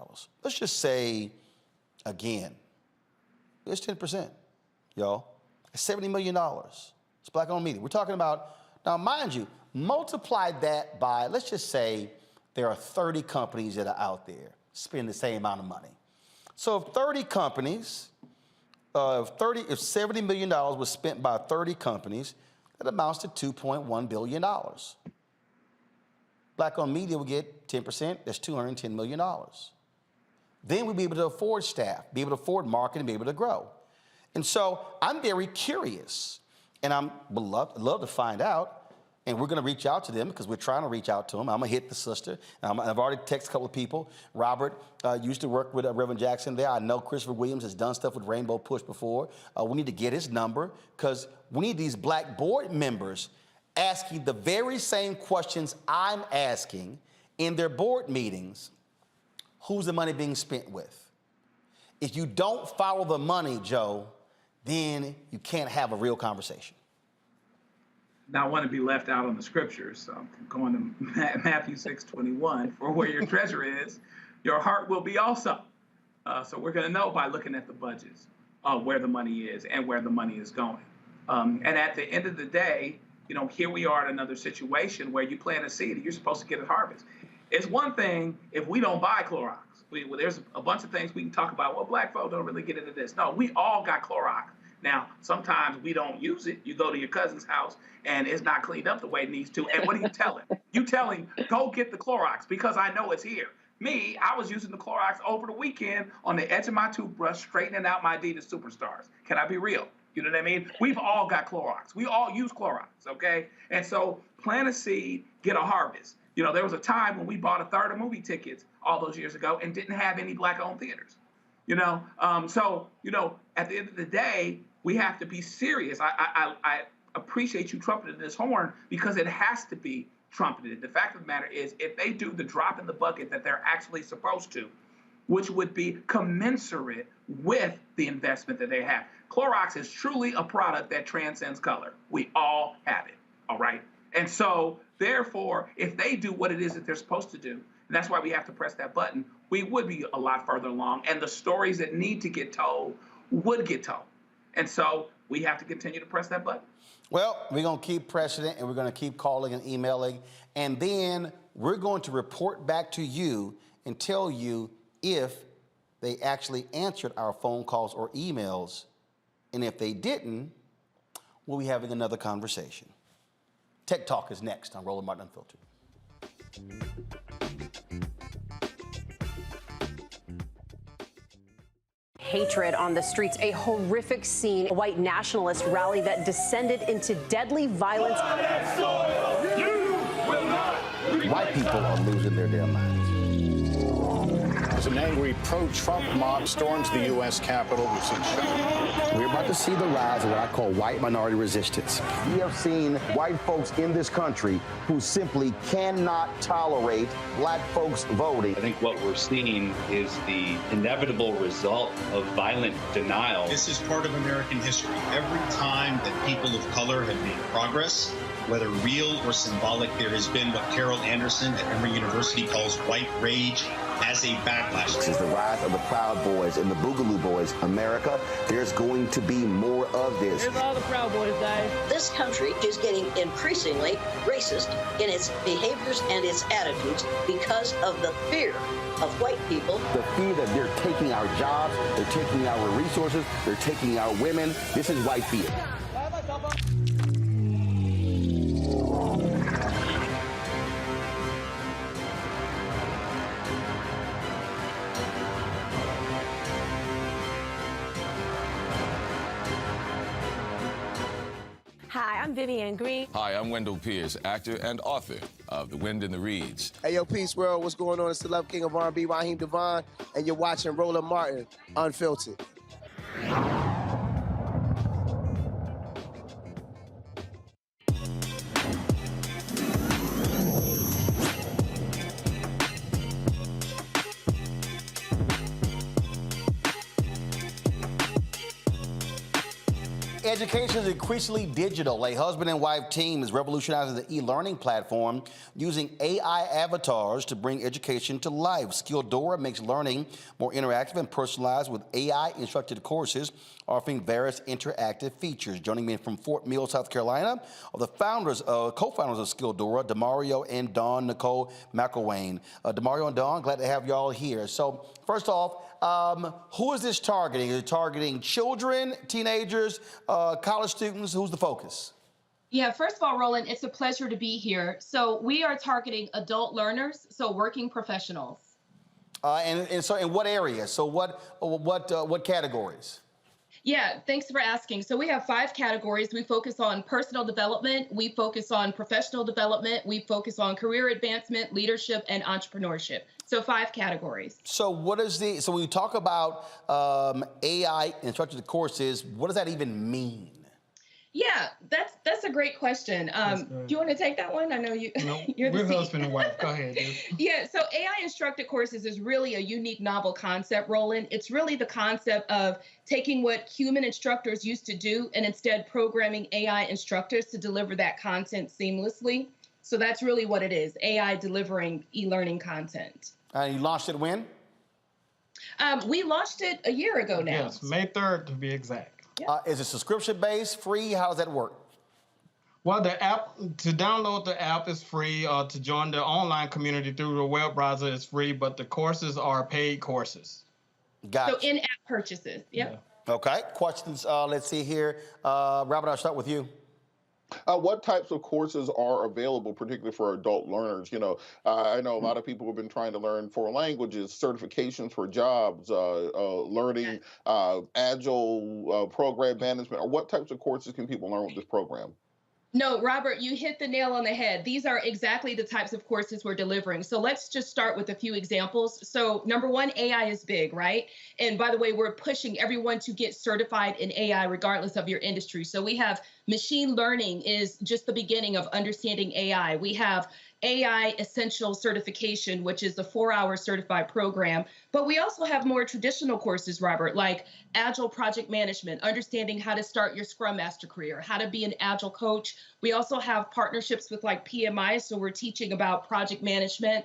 let's just say, again, it's 10%, y'all. It's $70 million. It's Black-owned media. We're talking about, now mind you, multiply that by, let's just say there are 30 companies that are out there spending the same amount of money. So if 30 companies, if $70 million was spent by 30 companies, that amounts to $2.1 billion. Black-owned media will get 10%, that's $210 million. Then we'll be able to afford staff, be able to afford marketing, be able to grow. And so I'm very curious, and I would love to find out, and we're going to reach out to them because we're trying to reach out to them. I'm going to hit the sister. I've already texted a couple of people. Robert used to work with Reverend Jackson there. I know Christopher Williams has done stuff with Rainbow Push before. We need to get his number because we need these Black board members asking the very same questions I'm asking in their board meetings. Who's the money being spent with? If you don't follow the money, Joe, then you can't have a real conversation. Now, I want to be left out on the scriptures, so I'm going to Matthew 6:21. For where your treasure is, your heart will be also. So we're going to know by looking at the budgets where the money is and where the money is going. And at the end of the day, you know, here we are in another situation where you plant a seed and you're supposed to get a harvest. It's one thing if we don't buy Clorox. There's a bunch of things we can talk about. Well, Black folk don't really get into this. No, we all got Clorox. Now, sometimes we don't use it. You go to your cousin's house and it's not cleaned up the way it needs to. And what do you tell him? You tell him, go get the Clorox because I know it's here. Me, I was using the Clorox over the weekend on the edge of my toothbrush, straightening out my Adidas Superstars. Can I be real? You know what I mean? We've all got Clorox. We all use Clorox, okay? And so plant a seed, get a harvest. You know, there was a time when we bought a third of movie tickets all those years ago and didn't have any Black-owned theaters. You know, so, you know, at the end of the day, we have to be serious. I appreciate you trumpeting this horn because it has to be trumpeted. The fact of the matter is, if they do the drop in the bucket that they're actually supposed to, which would be commensurate with the investment that they have. Clorox is truly a product that transcends color. We all have it, all right? And so, therefore, if they do what it is that they're supposed to do, and that's why we have to press that button, we would be a lot further along, and the stories that need to get told would get told. And so we have to continue to press that button. Well, we're going to keep pressing it, and we're going to keep calling and emailing, and then we're going to report back to you and tell you if they actually answered our phone calls or emails, and if they didn't, we'll be having another conversation. Tech Talk is next on Roland Martin Unfiltered. Hatred on the streets, a horrific scene, a white nationalist rally that descended into deadly violence. White people are losing their damn minds. as an angry pro-Trump mob storms the U.S. Capitol. We've seen shootings. We're about to see the rise of what I call white minority resistance. We have seen white folks in this country who simply cannot tolerate black folks voting. I think what we're seeing is the inevitable result of violent denial. This is part of American history. Every time that people of color have made progress, whether real or symbolic, there has been what Carol Anderson at Emory University calls white rage as a backlash. This is the rise of the Proud Boys and the Boogaloo Boys. America, there's going to be more of this. Here's all the Proud Boys, guys. This country is getting increasingly racist in its behaviors and its attitudes because of the fear of white people. The fear that they're taking our jobs, they're taking our resources, they're taking our women. This is white fear. Hi, I'm Vivian Green. Hi, I'm Wendell Pierce, actor and author of The Wind in the Reeds. Hey, yo, Peace World, what's going on? It's the Love King of R&B, Raheem Devon, and you're watching Roland Martin, Unfiltered. Education is increasingly digital. A husband and wife team is revolutionizing the e-learning platform using AI avatars to bring education to life. Skilldora makes learning more interactive and personalized with AI-instructed courses offering various interactive features. Joining me from Fort Mill, South Carolina, are the co-founders of Skilldora, Demario and Dawn Nicole McElwain. Demario and Dawn, glad to have y'all here. So first off, who is this targeting? Is it targeting children, teenagers, college students? Who's the focus? Yeah, first of all, Roland, it's a pleasure to be here. So we are targeting adult learners, so working professionals. And so in what areas? So what categories? Yeah, thanks for asking. So we have 5 categories. We focus on personal development. We focus on professional development. We focus on career advancement, leadership, and entrepreneurship. So 5 categories. So when you talk about AI instructed courses, what does that even mean? Yeah, that's a great question. Do you want to take that one? I know you. No, you're the we're husband and wife. Go ahead, dude. Yeah, so AI instructed courses is really a unique, novel concept, Roland. It's really the concept of taking what human instructors used to do and instead programming AI instructors to deliver that content seamlessly. So that's really what it is, AI delivering e-learning content. You launched it when? We launched it a year ago now. Yes, May 3rd to be exact. Is it subscription-based, free? How does that work? Well, the app, to download the app is free. To join the online community through the web browser is free, but the courses are paid courses. Gotcha. So in-app purchases, yep. Yeah. Okay, questions, let's see here. Robert, I'll start with you. What types of courses are available, particularly for adult learners? You know, I know a lot of people have been trying to learn foreign languages, certifications for jobs, learning agile program management. Or what types of courses can people learn with this program? No, Robert, you hit the nail on the head. These are exactly the types of courses we're delivering. So let's just start with a few examples. So number one, AI is big, right? And by the way, we're pushing everyone to get certified in AI regardless of your industry. So we have machine learning is just the beginning of understanding AI. We have AI Essential Certification, which is a 4-hour certified program. But we also have more traditional courses, Robert, like Agile Project Management, understanding how to start your Scrum Master career, how to be an Agile coach. We also have partnerships with like PMI, so we're teaching about project management.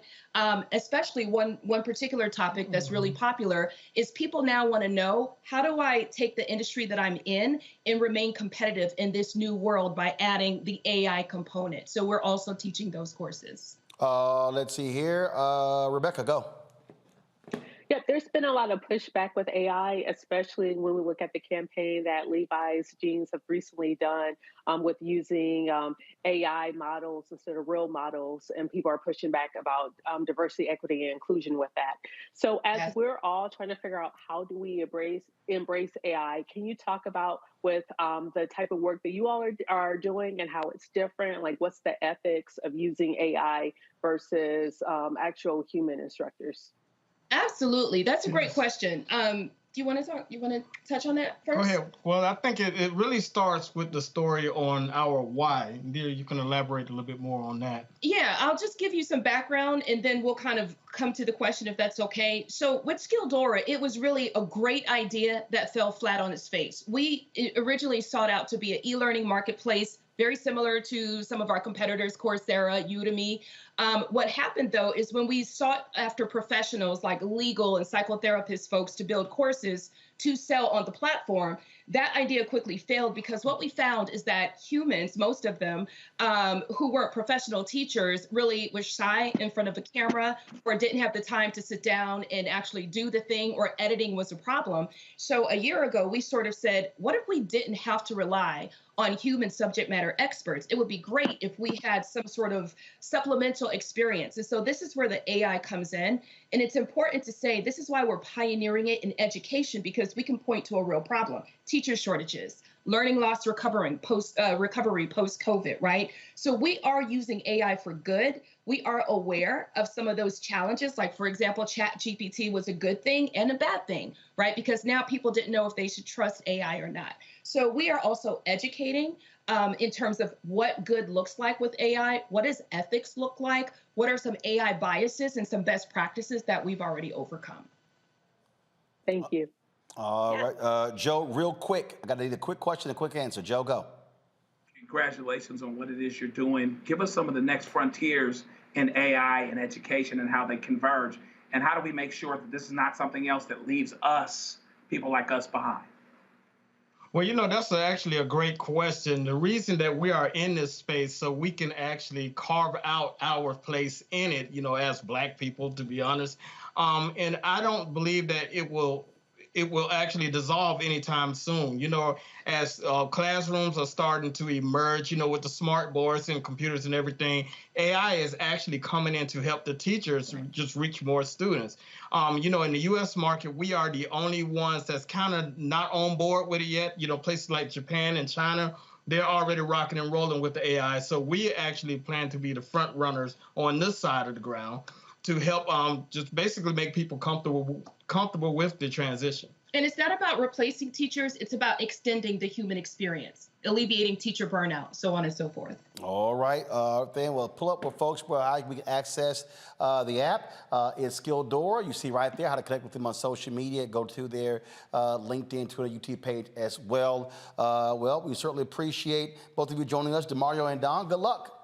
Especially one particular topic that's really popular is people now want to know, how do I take the industry that I'm in and remain competitive in this new world by adding the AI component? So we're also teaching those courses. Let's see here. Rebecca, go. Yeah, there's been a lot of pushback with AI, especially when we look at the campaign that Levi's Jeans have recently done with using AI models instead of real models, and people are pushing back about diversity, equity, and inclusion with that. So as we're all trying to figure out how do we embrace AI, can you talk about with the type of work that you all are doing and how it's different? Like, what's the ethics of using AI versus actual human instructors? Absolutely. That's a great question. Do you want to talk? You want to touch on that first? Go ahead. Well, I think it really starts with the story on our why. Dear, you can elaborate a little bit more on that. Yeah, I'll just give you some background and then we'll kind of come to the question if that's okay. So with Skilldora, it was really a great idea that fell flat on its face. We originally sought out to be an e-learning marketplace, very similar to some of our competitors, Coursera, Udemy. What happened, though, is when we sought after professionals like legal and psychotherapist folks to build courses to sell on the platform, that idea quickly failed because what we found is that humans, most of them, who weren't professional teachers, really were shy in front of a camera or didn't have the time to sit down and actually do the thing, or editing was a problem. So a year ago, we sort of said, what if we didn't have to rely on human subject matter experts? It would be great if we had some sort of supplemental experience. And so this is where the AI comes in. And it's important to say this is why we're pioneering it in education, because we can point to a real problem: teacher shortages, learning loss recovery post-COVID, right? So we are using AI for good. We are aware of some of those challenges. Like, for example, ChatGPT was a good thing and a bad thing, right? Because now people didn't know if they should trust AI or not. So we are also educating in terms of what good looks like with AI. What does ethics look like? What are some AI biases and some best practices that we've already overcome? Thank you. All right, Joe, real quick. I need a quick question, a quick answer. Joe, go. Congratulations on what it is you're doing. Give us some of the next frontiers in AI and education and how they converge. And how do we make sure that this is not something else that leaves us, people like us, behind? Well, you know, that's actually a great question. The reason that we are in this space so we can actually carve out our place in it, you know, as Black people, to be honest. And I don't believe that it will actually dissolve anytime soon. You know, as classrooms are starting to emerge, you know, with the smart boards and computers and everything, AI is actually coming in to help the teachers just reach more students. You know, in the U.S. market, we are the only ones that's kind of not on board with it yet. You know, places like Japan and China, they're already rocking and rolling with the AI. So we actually plan to be the front runners on this side of the ground to help just basically make people comfortable with the transition. And it's not about replacing teachers, it's about extending the human experience, alleviating teacher burnout, so on and so forth. All right, then we'll pull up with folks where we can access the app. It's Skilldora. You see right there how to connect with them on social media. Go to their LinkedIn, Twitter, YouTube page as well. Well, we certainly appreciate both of you joining us, DeMario and Don. Good luck.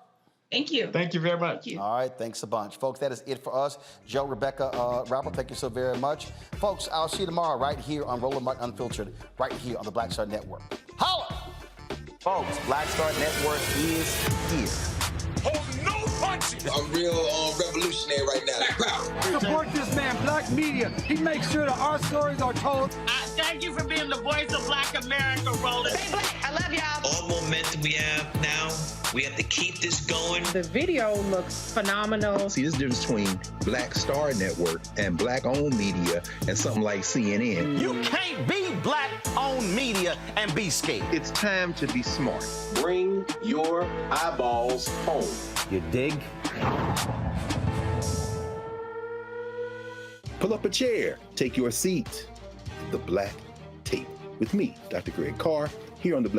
Thank you. Thank you very much. All right, thanks a bunch. Folks, that is it for us. Joe, Rebecca, Robert, thank you so very much. Folks, I'll see you tomorrow right here on Roland Martin Unfiltered, right here on the Black Star Network. Holla! Folks, Black Star Network is here. Oh, no punches! I'm real revolutionary right now. Support this man, Black Media. He makes sure that our stories are told. Thank you for being the voice of Black America, Roland. Stay Black. I love y'all. All momentum we have now, we have to keep this going. The video looks phenomenal. See, there's a difference between Black Star Network and Black-owned media and something like CNN. You can't be Black-owned media and be scared. It's time to be smart. Bring your eyeballs home. You dig? Pull up a chair. Take your seat. The Black Tape with me, Dr. Greg Carr, here on the Black